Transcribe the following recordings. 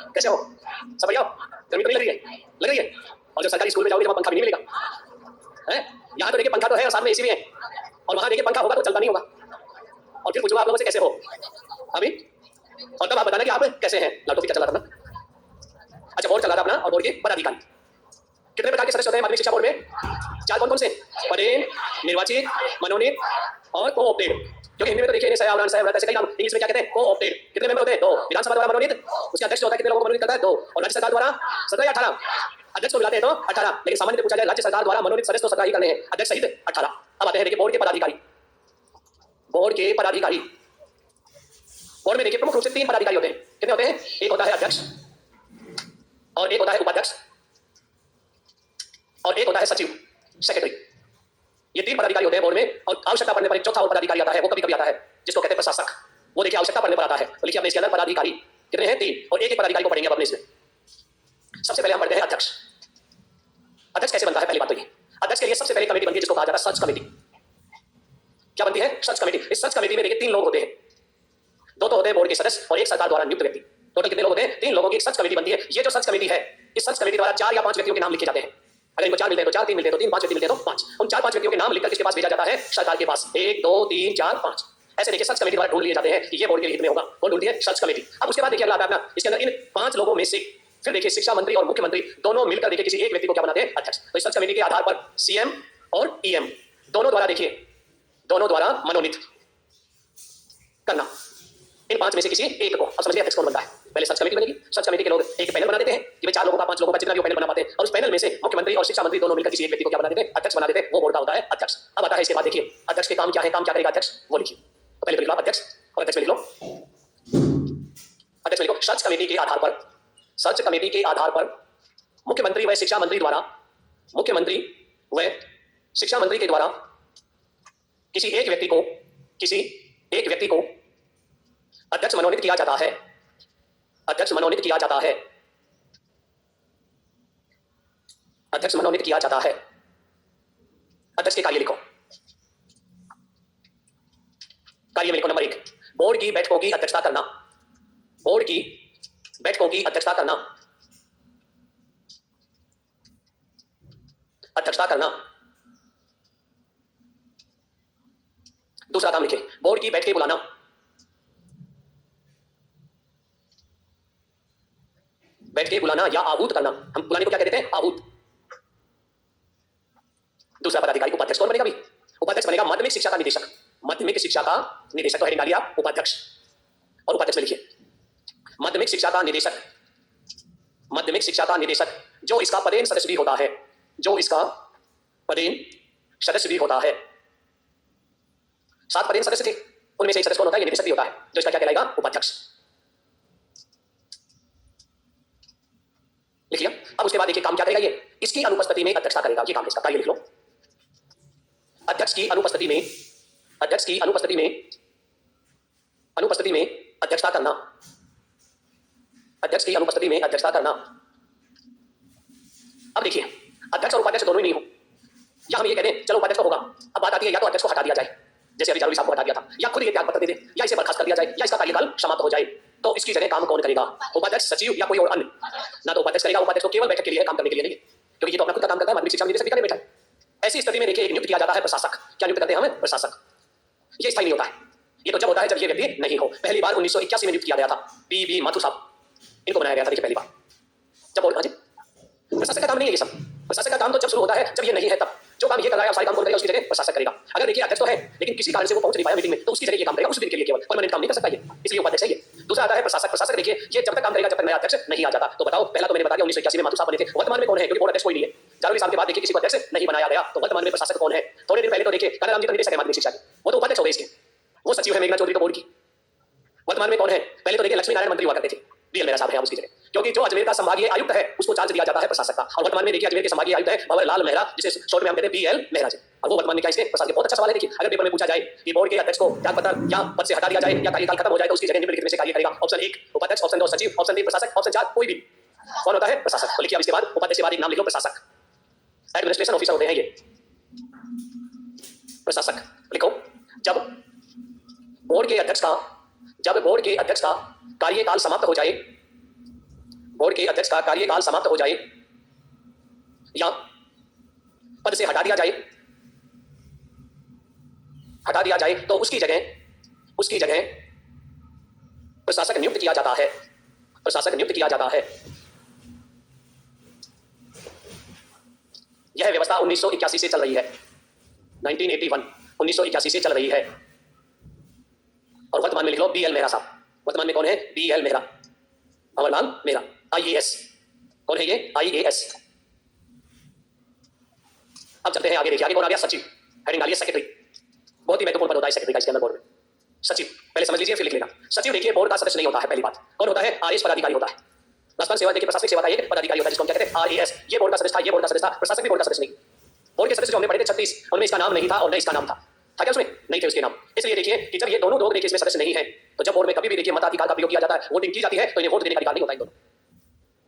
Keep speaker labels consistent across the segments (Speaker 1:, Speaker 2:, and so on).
Speaker 1: कैसे हो? सब बढ़िया हो? गर्मी तो नहीं लग रही है? लग रही है। और जब सरकारी स्कूल में जाओगे जब पंखा भी नहीं मिलेगा है। यहाँ तो देखिए पंखा तो है और साथ में एसी भी है, और वहाँ देखिए पंखा होगा तो चलता नहीं होगा। और फिर पूछो आप लोगों से कैसे हो अभी, और तब आप बताना कि आप कैसे हैं। लैपटॉप क्या चला था ना? अच्छा, बोर्ड चला था अपना, और बोर्ड के पदाधिकारी कितने प्रकार के सदस्य होते हैं माध्यमिक शिक्षा बोर्ड में? 4 कौन कौन से? पदेन, निर्वाचित, मनोनीत और को ऑप्टेड। क्योंकि हिंदी में तो देखिए सयावरण सयावरण ऐसे कई नाम, इंग्लिश में क्या कहते हैं? को ऑप्टेड। कितने मेंबर होते हैं? 2। विधानसभा द्वारा मनोनीत, उसके अध्यक्ष होता है, कितने लोगों को मनोनीत करता है? 2। और राज्य सरकार द्वारा 17 या 18? अध्यक्ष को मिलाते हैं तो 18, लेकिन सामान्य पूछा जाए राज्य सरकार द्वारा मनोनीत सदस्य तो 17 ही करने हैं, अध्यक्ष सहित 18। अब आते हैं देखिए बोर्ड के पदाधिकारी। बोर्ड के पदाधिकारी, बोर्ड में देखिए प्रमुख रूप से 3 पदाधिकारी होते हैं। कितने होते हैं? एक होता है अध्यक्ष, और एक होता है उपाध्यक्ष, और एक होता है सचिव, सेक्रेटरी। ये 3 पदाधिकारी होते हैं बोर्ड में। और आवश्यकता पड़ने पर एक चौथा और पदाधिकारी आता है, वो कभी कभी आता है, जिसको कहते हैं प्रशासक। वो देखिए आवश्यकता पड़ने पर आता है। तो लिखिए अपने इसके अंदर पदाधिकारी कितने हैं? 3। और एक पदाधिकारी को पढ़ेंगे अब अपने इसमें। सबसे पहले हम पढ़ते हैं अध्यक्ष। अध्यक्ष कैसे बनता है? पहली बात तो ये, अध्यक्ष के लिए सबसे पहले कमेटी बनती है जिसको कहा जाता है सर्च कमेटी। क्या बनती है? Search committee. इस सर्च कमेटी में देखिए 3 लोग होते हैं, 2 तो होते हैं बोर्ड के सदस्य और एक सरकार द्वारा नियुक्त व्यक्ति। टोटल कितने लोग होते हैं? 3 लोगों की सर्च कमेटी बनती है। ये जो सर्च कमेटी है, इस सर्च कमेटी द्वारा 4 या 5 व्यक्तियों के नाम लिखे जाते हैं। अगर इनको 4 मिलते हैं तो 4, 3 मिलते हैं तो 3, 5 व्यक्ति मिलते हैं तो 5। उन 4-5 व्यक्तियों के नाम लिखकर किसके पास भेजा जाता है? सरकार के पास। 1 2 3 4 5 ऐसे देखिए सर्च कमेटी द्वारा ढूंढ लिए जाते हैं कि ये बोर्ड के हित में होगा। कौन ढूंढती है? Search committee. अब उसके बाद देखिए अगला आता है अपना, इसके अंदर इन 5 लोगों में से फिर देखिए शिक्षा मंत्री और मुख्यमंत्री दोनों मिलकर देखिए किसी एक व्यक्ति को क्या बनाते हैं? अध्यक्ष। तो इस सर्च कमेटी के आधार पर सीएम और ईएम दोनों द्वारा देखिए, दोनों द्वारा मनोनीत करना इन 5 में से किसी एक को। अब समझिए अध्यक्ष कौन बनता है। पहले सर्च कमेटी बनेगी, सर्च कमेटी के लोग एक पैनल बना देते हैं कि भाई 4 लोगों का 5 लोगों का जितना भी वो पैनल बना पाते हैं, और उस पैनल में से मुख्यमंत्री और शिक्षा मंत्री दोनों मिलकर किसी एक व्यक्ति को क्या बना देते हैं? अध्यक्ष बना देते हैं। वो बोर्ड का होता है अध्यक्ष। अब आता है इसके बाद देखिए अध्यक्ष के काम क्या है, काम क्या करेगा अध्यक्ष, वो लिखिए। तो पहले लिख लो अध्यक्ष, और अध्यक्ष में लिख लो, अध्यक्ष में लिखो सर्च कमेटी के आधार पर, सर्च कमेटी के आधार पर मुख्यमंत्री व शिक्षा मंत्री द्वारा, मुख्यमंत्री व शिक्षा मंत्री के द्वारा किसी एक व्यक्ति को, किसी एक व्यक्ति को अध्यक्ष मनोनीत किया जाता है। अध्यक्ष मनोनीत किया जाता है। अध्यक्ष मनोनीत किया जाता है। अध्यक्ष के कार्य लिखो। कार्य में लिखो नंबर 1, बोर्ड की बैठकों की अध्यक्षता करना। बोर्ड की बैठकों की अध्यक्षता करना। अध्यक्षता करना। दूसरा काम लिखिए, बोर्ड की बैठकें बुलाना। बैठकें बुलाना या आहूत करना। हम बुलाने को क्या कहते हैं? आहूत। दूसरा पदाधिकारी उपाध्यक्ष कौन बनेगा? भी उपाध्यक्ष बनेगा माध्यमिक शिक्षा का निदेशक। माध्यमिक शिक्षा का निदेशक तो हेडिंग डालिए आप, उपाध्यक्ष। और उपाध्यक्ष में लिखिए माध्यमिक शिक्षा का निदेशक। माध्यमिक शिक्षा का निदेशक जो इसका पदेन सदस्य भी होता है, जो इसका पदेन सदस्य भी होता है। 7 पदेन सदस्य थे, उनमें से एक सदस्य कौन होता है? ये निदेशक भी होता है, जो इसका क्या कहलाएगा? उपाध्यक्ष। लिखिए। अब उसके बाद देखिए काम क्या करेगा ये, इसकी अनुपस्थिति में अध्यक्षता करेगा। ये काम इसका, कार्य लिख लो। अध्यक्ष की अनुपस्थिति में, अध्यक्ष की अनुपस्थिति में, अनुपस्थिति में अध्यक्षता करना। अध्यक्ष की अनुपस्थिति में अध्यक्षता करना। अब देखिए अध्यक्ष और उपाध्यक्ष दोनों ही नहीं हो, या हम ये कह दें चलो उपाध्यक्ष तो होगा। अब बात आती है या तो अध्यक्ष को हटा दिया जाए, जैसे अभी जारवी साहब को हटा दिया था, या खुद ये त्याग पत्र दे दे, या इसे बर्खास्त कर दिया जाए, या इसका कार्यकाल समाप्त हो जाए। तो इसकी जगह काम कौन करेगा? उपाध्यक्ष, सचिव या कोई और अन्य? ना तो उपाध्यक्ष करेगा, उपाध्यक्ष को केवल बैठक के लिए काम करने के लिए नहीं, क्योंकि ये तो अपना खुद का काम करता है, माध्यमिक शिक्षा निदेशक भी करने बैठा है। ऐसी स्थिति में देखिए एक नियुक्त किया जाता है प्रशासक। क्या नियुक्त करते हैं हम? प्रशासक। ये स्थायी नहीं होता है, ये तो जब होता है जब ये व्यक्ति नहीं हो। पहली बार 1981 में नियुक्त किया गया था, पी माथुर साहब, इनको बनाया गया था देखिए पहली बार। जब बोल प्रशासक का काम नहीं है ये सब। प्रशासक का काम तो जब शुरू होता है जब ये नहीं है तब। जो काम ये कर रहा है सारे काम कौन करेगा? उसकी जगह प्रशासक करेगा। अगर देखिए अध्यक्ष तो है लेकिन किसी कारण से वो पहुंच नहीं पाया मीटिंग में, तो उसकी जगह ये काम करेगा, उस दिन के लिए केवल, परमानेंट काम नहीं कर सकता ये, इसलिए उपाध्यक्ष है ये। दूसरा आता है प्रशासक। प्रशासक देखिए ये जब तक काम करेगा जब तक नया अध्यक्ष नहीं आ जाता। तो बताओ, पहला तो मैंने बता दिया 1981 में माथुर साहब बने थे। वर्तमान में कौन है? क्योंकि बोर्ड अध्यक्ष कोई नहीं है। जारवी साहब के बाद देखिए किसी को अध्यक्ष नहीं बनाया गया, तो वर्तमान में प्रशासक कौन है? थोड़े दिन पहले तो देखिए कानाराम जी तो निदेशक है माध्यमिक शिक्षा के, वो तो उपाध्यक्ष हो गए इसके। वो सचिव है मेघना चौधरी तो बोर्ड की। वर्तमान में कौन है? पहले तो देखिए लक्ष्मी नारायण मंत्री हुआ करते थे, बीएल मेहरा साहब है उसकी जगह, क्योंकि जो अजमेर का संभागीय आयुक्त है उसको चार्ज दिया जाता है प्रशासक का। और वर्तमान में देखिए अजमेर के संभागीय आयुक्त है भंवर लाल मेहरा, जिसे शॉर्ट में हम कहते हैं बीएल मेहरा जी। और वो वर्तमान में क्या इसके प्रशासक? बहुत अच्छा सवाल है। देखिए अगर पेपर में पूछा जाए कि बोर्ड के अध्यक्ष को त्यागपत्र या पद से हटा दिया जाए या कार्यकाल खत्म हो जाए तो उसकी जगह निम्नलिखित में से कार्य करेगा? ऑप्शन 1 उपाध्यक्ष, ऑप्शन 2 सचिव, ऑप्शन 3 प्रशासक, ऑप्शन 4 कोई भी। कौन होता है? प्रशासक। तो लिखिए अब इसके बाद उपाध्यक्ष के बाद एक नाम लिख लो, प्रशासक। एडमिनिस्ट्रेशन ऑफिसर होते हैं ये प्रशासक। लिखो जब बोर्ड के अध्यक्ष का कार्यकाल समाप्त हो जाए, बोर्ड के अध्यक्ष का कार्यकाल समाप्त हो जाए या पद से हटा दिया जाए तो उसकी जगह प्रशासक नियुक्त किया जाता है। यह व्यवस्था 1981 से चल रही है। 1981 से चल रही है। और वर्तमान में लिख लो BL मेहरा साहब। वर्तमान में कौन है? BL Mehra, Amarlal Mehra, IAS। कौन है ये? IAS। अब चलते हैं आगे। देखिए आगे कौन आ गया? सचिव। हेडिंग डालिए सेक्रेटरी। बहुत ही महत्वपूर्ण पद होता है सेक्रेटरी का इसके अंदर बोर्ड में। सचिव पहले समझ लीजिए फिर लिख लेना। सचिव देखिए बोर्ड का सदस्य नहीं होता है। पहली बात कौन होता है? RS पदाधिकारी होता है। राजस्थान सेवा देखिए प्रशासनिक सेवा का एक पदाधिकारी होता है जिसको हम क्या कहते हैं? RAS। ये बोर्ड का सदस्य था, ये बोर्ड का सदस्य था। प्रशासक भी बोर्ड का सदस्य नहीं। बोर्ड के सदस्य जो हमने पढ़े थे 36, उनमें इसका नाम नहीं था और न इसका नाम था क्या उसमें? नहीं थे उसके नाम। इसलिए देखिए कि जब ये दोनों लोग देखिए इसमें सदस्य नहीं है तो जब बोर्ड में कभी भी देखिए मताधिकार का प्रयोग किया जाता है, वोटिंग की जाती है, तो इन्हें वोट देने का अधिकार नहीं होता इन दोनों।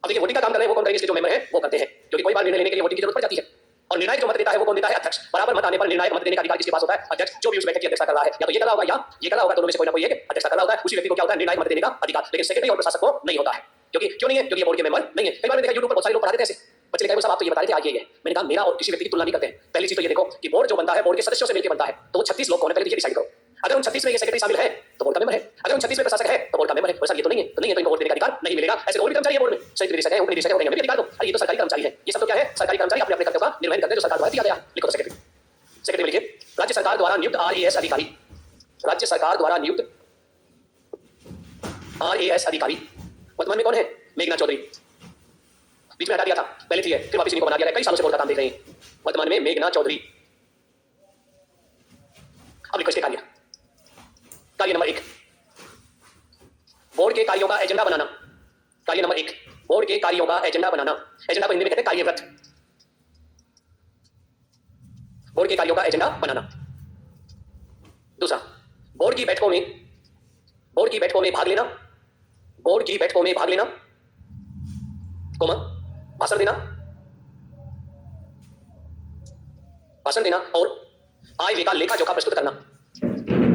Speaker 1: अब देखिए वोटिंग का काम कर रहे हैं वो कौन करेंगे? इसके जो मेंबर है वो करते हैं, क्योंकि कोई बार निर्णय लेने के लिए वोटिंग की जरूरत पड़ जाती है। और निर्णायक जो मत देता है वो कौन देता है? अध्यक्ष। बराबर मत आने पर निर्णायक मत देने का अधिकार किसके पास होता है? अध्यक्ष। जो भी उस बैठक की अध्यक्षता कर रहा है या तो ये कर रहा होगा या ये कर रहा होगा, दोनों में से कोई ना कोई एक अध्यक्षता कर रहा होता है, उसी व्यक्ति को क्या होता है? निर्णायक मत देने का अधिकार। लेकिन सेक्रेटरी और प्रशासक को नहीं होता है। क्यों नहीं है? क्योंकि ये बोर्ड के मेंबर नहीं है। कई बार देखा यूट्यूब पर बहुत सारे लोग पढ़ाते थे ऐसे, बच्चे लिखा है साहब आप तो ये बता रहे थे आगे ये। मैंने कहा मेरा और किसी व्यक्ति की तुलना नहीं करते हैं। पहली चीज तो ये देखो कि बोर्ड जो बनता है बोर्ड के सदस्यों से मिलकर बनता है, तो वो 36 लोग कौन है पहले ये डिसाइड करो। अगर उन 36 में ये सेक्रेटरी शामिल है तो बोर्ड का मेंबर है, अगर उन 36 में प्रशासक है तो बोर्ड का मेंबर है। वैसा ये तो नहीं है, तो इनको वोट देने का अधिकार नहीं मिलेगा। ऐसे तो और भी कर्मचारी है बोर्ड में, संयुक्त निदेशक है, उप निदेशक है, उन्हें भी अधिकार दो। अरे ये तो सरकारी कर्मचारी है। ये सब तो क्या है? सरकारी कर्मचारी अपने अपने कर्तव्यों का निर्वहन करते हैं जो सरकार द्वारा दिया गया। लिखो सेक्रेटरी। सेक्रेटरी लिखिए राज्य सरकार द्वारा नियुक्त RAS अधिकारी। राज्य सरकार द्वारा नियुक्त RAS अधिकारी। वर्तमान में कौन है? मेघना चौधरी। बीच में हटा दिया था, पहले थी है, फिर वापस इनको बना दिया है। कई सालों से बोर्ड का काम देख रहे हैं। वर्तमान में मेघना चौधरी। अब लिखो इसके कार्य नंबर 1, बोर्ड के कार्यों का एजेंडा बनाना। कार्य नंबर 1, बोर्ड के कार्यों का एजेंडा बनाना। एजेंडा को हिंदी में कहते हैं कार्यव्रत। बोर्ड के कार्यों का एजेंडा बनाना। दूसरा, बोर्ड की बैठकों में भाग लेना। बोर्ड की बैठकों में भाग लेना, भाषण देना और आय व्यय का लेखा जोखा प्रस्तुत करना।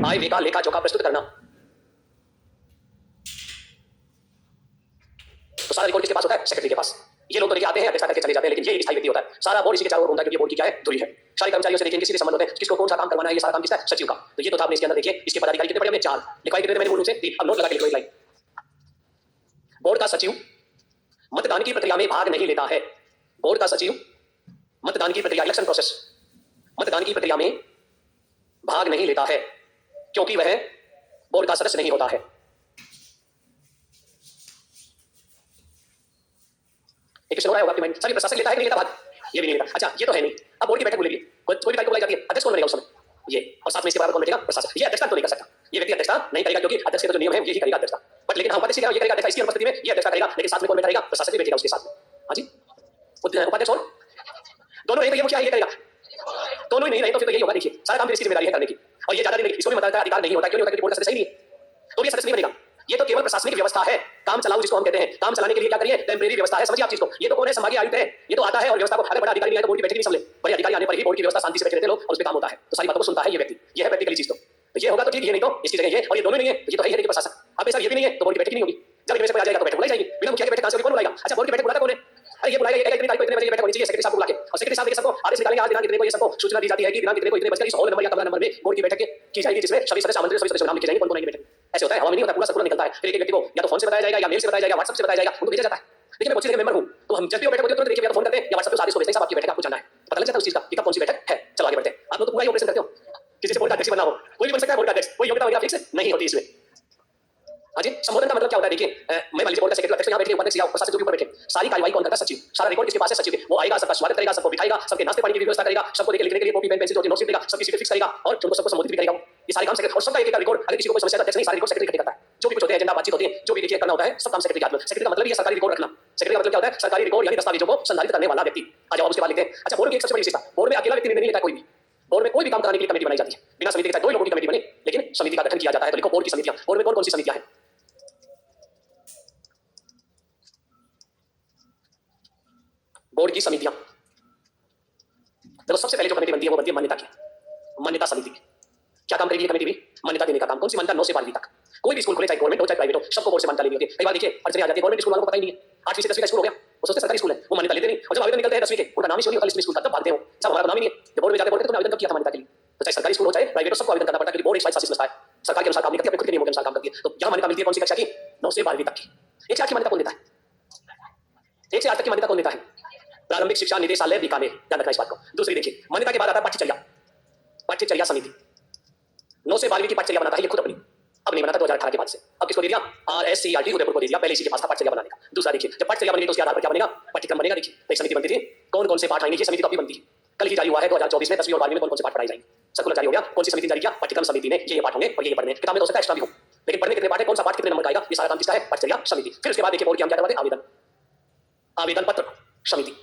Speaker 1: आय व्यय का लेखा जोखा प्रस्तुत करना। तो सारा रिकॉर्ड किसके पास होता है? सेक्रेटरी के पास। ये लोग तो लेके आते हैं, अध्यक्षता करके चले जाते हैं, लेकिन ये स्थायी व्यक्ति होता है। सारा बोर्ड इसी के चारों ओर घूमता है, क्योंकि बोर्ड की क्या है? धुरी है। सारे कर्मचारियों से देखिए किसी से संबंध होते हैं, किसको कौन सा काम करवाना है, ये सारा काम किसका है? सचिव का। तो ये तो था अपने इसके अंदर देखिए इसके पदाधिकारी कितने पड़े हमने? 4 लिखवाई कितने मैंने मूल रूप से 3। अब नोट लगा के लिखो एक लाइन। बोर्ड का सचिव मतदान की प्रक्रिया में भाग नहीं लेता है। बोर्ड का सचिव मतदान की प्रक्रिया, इलेक्शन प्रोसेस, मतदान की प्रक्रिया में भाग नहीं लेता है, क्योंकि वह बोर्ड का सदस्य नहीं होता है। एक क्वेश्चन हो रहा है आपके माइंड, सर ये प्रशासक लेता है कि नहीं लेता भाग? ये भी नहीं लेता। अच्छा ये तो है नहीं। अब बोर्ड की बैठक बुलेगी, कोई भी तारीख को बुलाई जाती है, अध्यक्ष कौन बनेगा उस समय? ये। और साथ में इसके बराबर कौन बैठेगा? प्रशासक। ये अध्यक्षता तो नहीं कर सकता, ये व्यक्ति अध्यक्षता नहीं करेगा, क्योंकि अध्यक्ष के जो नियम है यही करेगा अध्यक्षता। बट लेकिन उपाध्यक्ष ये करेगा अध्यक्षता, इसकी अनुपस्थिति में ये अध्यक्षता करेगा, लेकिन साथ में कौन बैठेगा? प्रशासक भी बैठेगा उसके साथ में। हाँ जी, उपाध्यक्ष और दोनों रहे तो ये मुखिया ये करेगा। दोनों ही नहीं रहे तो फिर तो यही होगा। देखिए सारा काम इसकी जिम्मेदारी है करने की, और ये ज्यादा नहीं, इसको भी मतदान अधिकार नहीं होता। क्यों नहीं होता? क्योंकि बोर्ड का सदस्य ही नहीं है, तो ये सदस्य नहीं बनेगा। ये तो केवल प्रशासनिक व्यवस्था है, काम चलाओ जिसको हम कहते हैं। काम चलाने के लिए क्या करिए? टेम्परेरी व्यवस्था है, समझिए आप चीज को। ये तो कौन है? संभागीय आयुक्त है। ये तो आता है और व्यवस्था को, अगर बड़ा अधिकारी नहीं है तो बोर्ड की बैठक नहीं संभले। बड़े अधिकारी आने पर ही बोर्ड की व्यवस्था शांति से बैठे रहते लोग और उस पर काम होता है, तो सारी बातों को सुनता है ये व्यक्ति। ये है प्रैक्टिकली चीज। तो ये होगा तो ठीक, ये नहीं तो इसकी जगह ये, और ये दोनों नहीं है तो ये तो है ही नहीं प्रशासक। अब सर ये भी नहीं है तो बोर्ड की बैठक नहीं होगी। जब इनमें से कोई आ जाएगा तो बैठक बुलाई जाएगी। बिना मुखिया के बैठक कहां से कोई बुलाएगा? अच्छा बोर्ड की बैठक बुलाता कौन है? अरे ये बुलाएगा, इतनी तारीख को इतने बजे बैठक होनी चाहिए, सेक्रेटरी साहब को बुला के, और सेक्रेटरी साहब देखिए सबको आदेश निकालेंगे, आज दिनांक इतने को ये सबको सूचना दी जाती है कि दिनांक इतने को इतने बजे इस हॉल नंबर या कमरा नंबर में बोर्ड की बैठक की जाएगी, जिसमें सभी सदस्य आमंत्रित सभी सदस्य नाम लिखे जाएंगे, कौन कौन आएंगे बैठक। ऐसे होता है, हवा में नहीं होता, पूरा सर्कुलर निकलता है। फिर एक व्यक्ति को या तो फोन से बताया जाएगा या मेल से बताया जाएगा, व्हाट्सएप से बताया जाएगा, उनको भेजा जाता है। देखिए मैं कोचिंग के मेंबर हूं, तो हम जब भी बैठक होती है तुरंत देखिए या तो फोन करते हैं या व्हाट्सएप पे आदेश को भेजते हैं, साहब आपकी बैठक आपको जाना है, पता लग जाता है उस चीज का कि कब कौन सी बैठक है। चलो आगे बढ़ते हैं। आप लोग तो पूरा ही ऑपरेशन करते हो, किसी से बोर्ड का अध्यक्ष बनना हो, कोई भी बन सकता है बोर्ड का अध्यक्ष, कोई योग्यता वगैरह फिक्स नहीं होती इसमें। हाँ जी, संबोधन का मतलब क्या होता है? देखिए मैं मान लीजिए बोर्ड का सेक्रेटरी अध्यक्ष यहाँ बैठे, उपाध्यक्ष या प्रशासक जो भी ऊपर बैठे, सारी कार्यवाही कौन करता है? सचिव। सारा रिकॉर्ड किसके पास है? सचिव के। वो आएगा, सबका स्वागत करेगा, सबको बिठाएगा, सबके नाश्ते पानी की व्यवस्था करेगा, सबको देके लिखने के लिए कॉपी पेन पेंसिल जो नोट्स देगा, सबकी सीटें फिक्स करेगा और उनको सबको संबोधित भी करेगा। ये सारे काम सेक्रेटरी, और सबका एक एक रिकॉर्ड, अगर किसी को कोई समस्या है तो अध्यक्ष नहीं, सारा रिकॉर्ड सेक्रेटरी करता है। जो भी कुछ होते हैं एजेंडा बातचीत होती है, जो भी देखिए करना होता है, सब काम सेक्रेटरी का हाथ में। सेक्रेटरी का मतलब ये सरकारी रिकॉर्ड रखना। सेक्रेटरी का मतलब क्या होता है? सरकारी रिकॉर्ड यानी दस्तावेजों को संधारित करने वाला व्यक्ति। आ जाओ उसके बाद लिखते हैं। अच्छा बोर्ड की एक सबसे बड़ी विशेषता, बोर्ड में अकेला व्यक्ति निर्णय नहीं लेता कोई भी। बोर्ड में कोई भी काम कराने के लिए कमेटी बनाई जाती है, बिना समिति के चाहे 2 लोगों की कमेटी बने, लेकिन समिति का गठन किया जाता है। तो लिखो बोर्ड की समितियां। बोर्ड में कौन कौन सी समितियां हैं? बोर्ड की समितियां, देखो सबसे पहले जो कमेटी बनती है वो बनती है मान्यता की, मान्यता समिति। क्या काम करेगी ये कमेटी भी? मान्यता देने का काम। कौन सी मान्यता? 9 से 12वीं तक। कोई भी स्कूल खोले, चाहे गवर्नमेंट हो चाहे प्राइवेट हो, सबको बोर्ड से मान्यता लेनी होती है। कई बार देखिए अड़चनें आ जाती है, गवर्नमेंट स्कूल वालों को पता ही नहीं है। 8वीं से 10वीं का स्कूल हो गया, वो सोचते सरकारी स्कूल है, वो मान्यता लेते नहीं, और जब आवेदन निकलते हैं 10वीं के, उनका नाम ही नहीं होता लिस्ट में स्कूल का, तब भागते हो सब हमारा नाम ही नहीं है। जब बोर्ड में जाते बोलते तुमने आवेदन कब किया था मान्यता के लिए, तो चाहे सरकारी स्कूल हो चाहे प्राइवेट हो, सबको आवेदन करना पड़ता है, क्योंकि बोर्ड एक स्वायत्त शासित संस्था है, सरकार के अनुसार काम नहीं करती, अपने खुद के नियमों के अनुसार काम करती है। तो यहाँ मान्यता मिलती है कौन सी कक्षा की? 9 से 12वीं तक की। 1 से 8 की मान्यता कौन देता है? 1 से 8 तक की मान्यता कौन देता है? प्रारंभिक शिक्षा निदेशालय बीकानेर, ध्यान रखना इस बात को। दूसरी देखिए, मान्यता के बाद आता है पाठ्यचर्या, पाठ्यचर्या समिति 9 से 12वीं की पाठ्यचर्या बनाता है ये खुद अपनी, अब नहीं बनाता 2018 के बाद से। अब किसको दे दिया? RSCRT उदयपुर को दे दिया, पहले इसी के पास था पाठ्यचर्या बनाने का। दूसरा देखिए, जब पाठ्यचर्या बनेगी तो उसके आधार पर क्या बनेगा? पाठ्यक्रम बनेगा। देखिए एक समिति बनती थी, कौन कौन से पाठ आएंगे, ये समिति कभी बनती है, कल ही जारी हुआ है 2024 में 10वीं और 12वीं में कौन कौन से पाठ पढ़ाए जाएंगे, सर्कुलर जारी हो गया। कौन सी समिति जारी किया? पाठ्यक्रम समिति ने, ये पाठ होंगे और ये पढ़ने, किताब में हो सकता है एक्स्ट्रा भी हो, लेकिन पढ़ने कितने पाठ है, कौन सा पाठ कितने नंबर का आएगा, ये सारा काम किसका है? पाठ्यचर्या समिति। फिर उसके बाद देखिए बोर्ड क्या करवाते हैं? आवेदन, आवेदन पत्र समिति।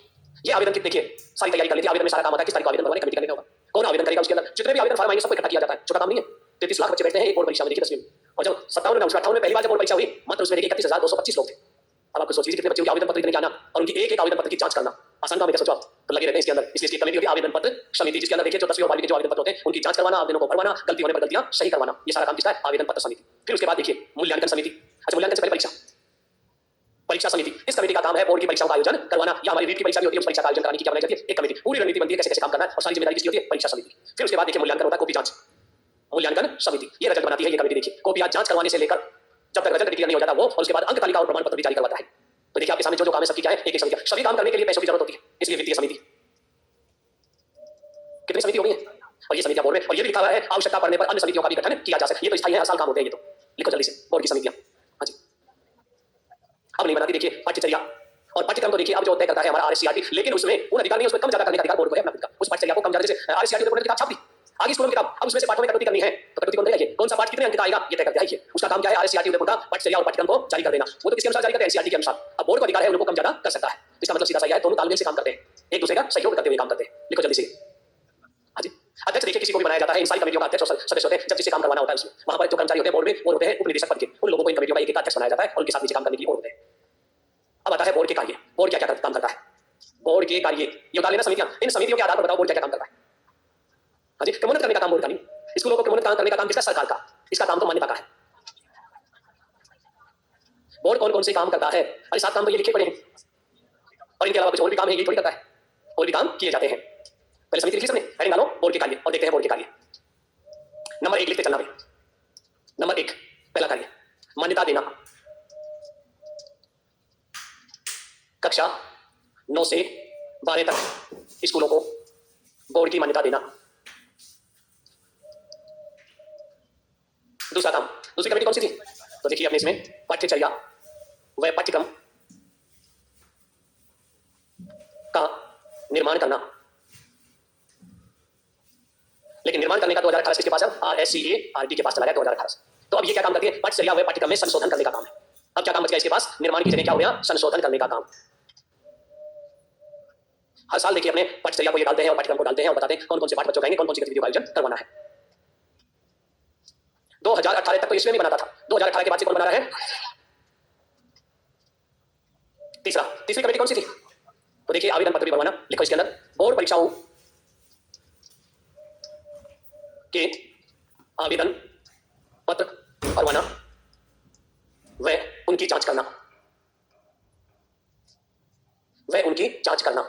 Speaker 1: ये आवेदन की देखिए सारी तैयारी कर लेती है, आवेदन में सारा काम होता है, किस तारीख को आवेदन करवाने, कमेटी करने का होगा, कौन आवेदन करेगा, उसके अंदर जितने भी आवेदन फॉर्म आएंगे सबको इकट्ठा किया जाता है, छोटा काम नहीं है। 33 लाख बच्चे बैठते हैं एक बोर्ड परीक्षा में, देखिए 10वीं में, और जब 57 में 58 में पहली बार जब बोर्ड परीक्षा हुई, मात्र उसमें देखिए 31,225 लोग थे। अब आपको सोच लीजिए कितने बच्चों के आवेदन पत्र इतने आना, और उनकी एक एक आवेदन पत्र की जांच करना आसान काम है क्या? सोचो आप, तो लगे रहते हैं इसके अंदर। इसलिए इसकी कमेटी होगी आवेदन पत्र समिति, जिसके अंदर देखिए जो 10वीं और 12वीं के जो आवेदन पत्र होते हैं उनकी जांच करवाना, आवेदनों को भरवाना, गलती होने पर गलतियां सही करवाना, ये सारा काम किसका है? आवेदन पत्र समिति। फिर उसके बाद देखिए मूल्यांकन समिति। अच्छा, मूल्यांकन से पहले परीक्षा, परीक्षा समिति, इस कमेटी का काम है बोर्ड की परीक्षाओं का आयोजन करवाना, या हमारी रीट की परीक्षा भी होती है, उस परीक्षा का आयोजन कराने की क्या बनाई जाती है? एक कमेटी, पूरी रणनीति बनती है कैसे कैसे काम करना है, और सारी जिम्मेदारी किसकी होती है? परीक्षा समिति। फिर उसके बाद देखिए मूल्यांकन होता है, कॉपी जांच, मूल्यांकन समिति ये रिजल्ट बनाती है ये कमेटी। देखिए कॉपियां जांच करवाने से लेकर जब तक रिजल्ट डिक्लेयर नहीं हो जाता वो, और उसके बाद अंक तालिका और प्रमाण पत्र भी जारी करवाता है। तो देखिए आपके सामने जो जो काम है सबकी क्या है? एक एक समिति। सभी काम करने के लिए पैसों की जरूरत होती है, इसलिए वित्तीय समिति। कितनी समिति हो गई है? और ये समितियां बोर्ड में, और ये भी लिखा हुआ है आवश्यकता पड़ने पर अन्य समितियों का भी गठन किया जा सके। ये तो स्थायी है, हर साल काम होते हैं ये तो, लिखो जल्दी से बोर्ड की समितियां। हाँ जी, अब नहीं बनाती देखिए पाठ्यचर्या और पाठ्यक्रम, तो देखिए अब जो तय करता है हमारा RSCRT, लेकिन उसमें पूर्ण अधिकार नहीं है, उसमें कम ज्यादा करने का अधिकार बोर्ड को है अपना खुद का। उस पाठ्यचर्या को कम ज्यादा, जैसे RSCRT ने किताब छाप दी, आगे स्कूलों में किताब, अब उसमें से पाठों में कटौती करनी है तो कटौती कौन देगा? ये कौन सा पाठ कितने अंक का आएगा ये तय करता है। उसका काम क्या है? RSCRT उदयपुर का पाठ्यचर्या और पाठ्यक्रम को जारी कर देना। वो तो किसके अनुसार जारी करते हैं? NCERT के अनुसार। अब बोर्ड को अधिकार है उनको कम ज्यादा कर सकता है। इसका मतलब सीधा सा है दोनों तालमेल से काम करते हैं, एक दूसरे का सहयोग करते हुए काम करते हैं। लिखो जल्दी से। हाँ जी, अध्यक्ष देखिए किसी को भी बनाया जाता है, इन सारी कमेटियों का अध्यक्ष और सदस्य होते हैं। जब जिसे काम करवाना होता है उसमें, वहां पर जो कर्मचारी होते हैं बोर्ड में वो होते हैं उपनिदेशक पद के, उन लोगों को इन कमेटियों का एक अध्यक्ष बनाया जाता है और उनके साथ नीचे काम करने के लिए और होते हैं। अब आता है बोर्ड के कार्य, बोर्ड क्या क्या काम करता है? बोर्ड के कार्य ये उतार लेना समितियां, इन समितियों के आधार पर बताओ बोर्ड क्या क्या काम करता है। हाँ जी, क्रमोन्नत करने का काम बोर्ड का नहीं, स्कूलों को क्रमोन्नत करने का काम किसका? सरकार का। इसका काम तो मान्यता का है। बोर्ड कौन कौन से काम करता है? अरे 7 काम तो ये लिखे पड़े हैं, और इनके अलावा कुछ और भी काम है, ये थोड़ी करता है, और भी काम किए जाते हैं। पहले समिति लिखी सबने, हेडिंग डालो बोर्ड के कार्य और देखते हैं बोर्ड के कार्य। नंबर 1 लिखते चलना भाई। नंबर 1 पहला कार्य, मान्यता देना। कक्षा 9 से 12 तक स्कूलों को बोर्ड की मान्यता देना। दूसरा काम, दूसरी कमेटी कौन सी थी? तो देखिए अपने इसमें पाठ्यचर्या व पाठ्यक्रम का निर्माण करना, लेकिन निर्माण करने का 2018 के पास है, RSCRT के पास चला गया 2018 से। तो अब ये क्या काम करती है? पाठ्यचर्या व पाठ्यक्रम में संशोधन करने का काम है। अब क्या काम बच गया इसके पास? निर्माण की जगह क्या हो गया? संशोधन करने का काम। हर साल देखिए अपने पाठ्यचर्या को ये डालते हैं और पाठ्यक्रम को डालते हैं और बताते हैं कौन कौन से पाठ बच्चों का आएंगे, कौन कौन सी गतिविधियों का आयोजन करवाना है। 2018 तक तो इसमें भी बनाता था, 2018 के बाद से कौन बना रहा है? तीसरी कमेटी कौन सी थी? तो देखिए आवेदन पत्र भी बनवाना, लिखो इसके अंदर बोर्ड परीक्षाओं के आवेदन पत्र भरवाना व उनकी जांच करना, वह उनकी जांच करना।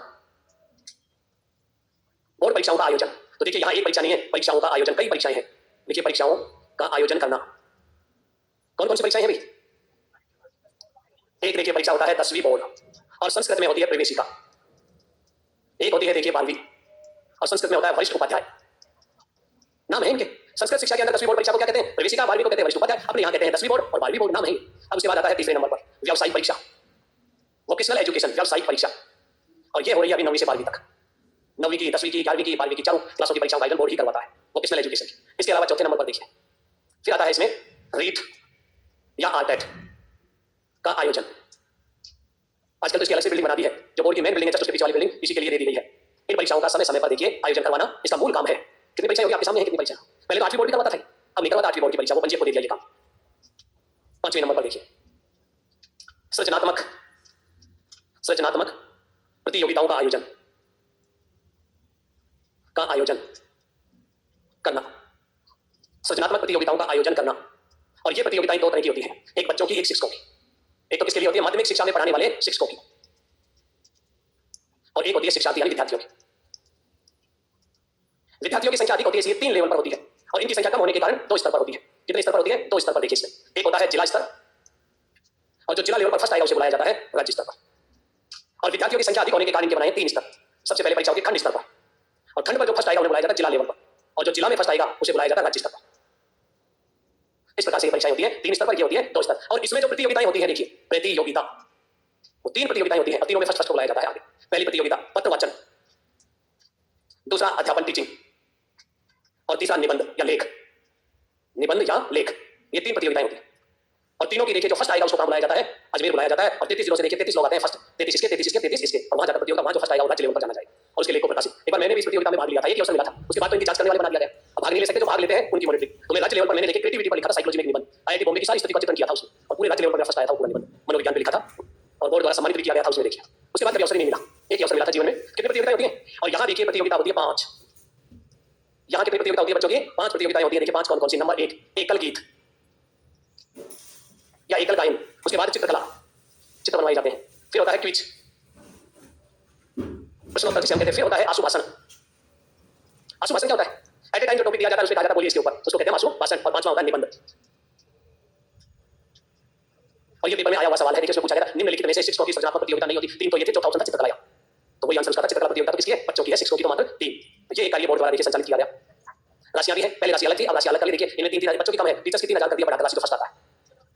Speaker 1: बोर्ड परीक्षाओं का आयोजन, तो देखिए यहां एक परीक्षा नहीं है, परीक्षाओं का आयोजन, कई परीक्षाएं हैं। देखिए परीक्षाओं का आयोजन करना, कौन कौन सी परीक्षाएं हैं भाई? एक देखिए परीक्षा होता है 10वीं बोर्ड, और संस्कृत में होती है प्रवेशिका। एक होती है देखिए 12वीं, और संस्कृत में होता है वरिष्ठ उपाध्याय। नाम है इनके। संस्कृत शिक्षा के अंदर 10वीं बोर्ड परीक्षा को क्या कहते हैं? प्रवेशिका। 12वीं को कहते हैं वरिष्ठ उपाध्याय। अपने यहाँ कहते हैं 10वीं बोर्ड और 12वीं बोर्ड, नाम है। अब उसके बाद आता है तीसरे नंबर पर व्यावसायिक परीक्षा, वोकेशनल एजुकेशन, व्यावसायिक परीक्षा, और ये हो रही है अभी 9वीं से 12वीं तक। 9वीं की, 10वीं की, 11वीं की, 12वीं की, चारों क्लासों की परीक्षाओं का आयोजन बोर्ड ही करवाता है, वोकेशनल एजुकेशन की। इसके अलावा चौथे नंबर पर देखिए फिर आता है इसमें रीट या आरटेट का आयोजन। आजकल तो इसकी अलग से बिल्डिंग बना दी है, जो बोर्ड की मेन बिल्डिंग है, उसके पीछे वाली बिल्डिंग इसी के लिए दे दी गई है। इन परीक्षाओं का समय समय पर देखिए आयोजन करवाना इसका मूल काम है। कितनी परीक्षा होगी आपके सामने है? कितनी परीक्षा? पहले तो 8वीं बोर्ड की करवाता था, अब नहीं करवाता 8वीं बोर्ड की परीक्षा, वो पंजीयक को दे दिया ये काम। 5वें नंबर पर देखिए सृजनात्मक प्रतियोगिताओं का आयोजन करना। सृजनात्मक प्रतियोगिताओं का आयोजन करना, और ये प्रतियोगिताएं दो तरह की होती हैं, एक बच्चों की, एक शिक्षकों की। एक तो किसके लिए होती है? माध्यमिक शिक्षा में पढ़ाने वाले शिक्षकों की, और एक होती है शिक्षार्थी यानी विद्यार्थियों की। विद्यार्थियों की संख्या अधिक होती है, इसलिए 3 लेवल पर होती है, और इनकी संख्या कम होने के कारण 2 स्तर पर होती है। कितने स्तर पर होती है? 2 स्तर पर। देखिए इसमें एक होता है जिला स्तर, और जो जिला लेवल पर फर्स्ट आएगा उसे बुलाया जाता है राज्य स्तर पर। और विद्यार्थियों की संख्या अधिक होने के कारण इनके बनाए 3 स्तर। सबसे पहले परीक्षा होती है खंड स्तर पर, और खंड पर जो फर्स्ट आएगा उन्हें बुलाया जाता है जिला लेवल पर, और जो जिला में फर्स्ट आएगा उसे बुलाया जाता है राज्य स्तर पर। इस प्रकार से परीक्षाएं होती है 3 स्तर पर, ये होती है 2 स्तर। और इसमें जो प्रतियोगिताएं होती है, देखिए प्रतियोगिता, वो 3 प्रतियोगिताएं होती है, और तीनों में फर्स्ट को बुलाया जाता है आगे। पहली प्रतियोगिता पत्र वाचन, दूसरा अध्यापन टीचिंग, और तीसरा निबंध या लेख, निबंध या लेख। ये 3 प्रतियोगिताएं होती है, और तीनों की देखिए जो फर्स्ट आएगा उसको कहां बुलाया जाता है? अजमेर बुलाया जाता है। और 33 जिलों से देखिए 33 लोग आते हैं फर्स्ट, 33 इसके, 33 इसके, 33 इसके, और वहां जाकर प्रतियोगिता, वहां जो फर्स्ट आएगा वो राज्य लेवल पर जाना जाएगा, और उसके लेख को प्रकाशित। एक बार मैंने भी इस प्रतियोगिता में भाग लिया था, एक ही अवसर मिला था, उसके बाद तो इनकी जांच करने वाले बना दिया गया। अब भाग नहीं ले सकते, जो भाग लेते हैं उनकी मॉनिटरिंग। तो मैं राज्य लेवल पर मैंने देखिए क्रिएटिविटी पर लिखा था साइकोलॉजी में एक निबंध, आईआईटी बॉम्बे की सारी स्थिति का चित्रण किया था उसमें, और पूरे राज्य लेवल पर फर्स्ट आया था पूरा निबंध, मनोविज्ञान पे लिखा था, और बोर्ड द्वारा सम्मानित भी किया गया था उसमें। देखिए उसके बाद कभी अवसर नहीं मिला, एक ही अवसर मिला था जीवन में। कितनी प्रतियोगिताएं होती है? और यहाँ देखिए प्रतियोगिता होती है 5। यहाँ कितनी प्रतियोगिता होती है बच्चों की? 5 प्रतियोगिताएं होती है। देखिए 5 कौन कौन सी? नंबर 1 एकल गीत या एकल गायन, उसके बाद चित्रकला, चित्र बनवाए जाते हैं, फिर होता है क्विज, प्रश्नोत्तर जिसे हम कहते हैं, फिर होता है आशुभाषण। आशुभाषण क्या होता है? एट ए टाइम जो टॉपिक दिया जाता है उसमें कहा जाता है बोलिए इसके ऊपर, उसको कहते हैं आशुभाषण। और 5वां होता है निबंध। और ये पेपर में आया हुआ सवाल है, देखिए उसमें पूछा गया था निम्नलिखित में से शिक्षकों की सृजनात्मक प्रतियोगिता नहीं होती। 3 तो ये थे, चौथा ऑप्शन था चित्रकला। तो वही आंसर उसका था, चित्रकला प्रतियोगिता तो किसकी है? बच्चों की है, शिक्षकों की तो मात्र 3। तो ये एक कार्य बोर्ड द्वारा देखिए संचालित किया गया। राशियां भी है, पहले राशि अलग थी, अब राशि अलग कर ली। देखिए इनमें 3 बच्चों की कम है, टीचर्स की 3000 कर दिया, बढ़ाकर राशि तो फर्स्ट आता है।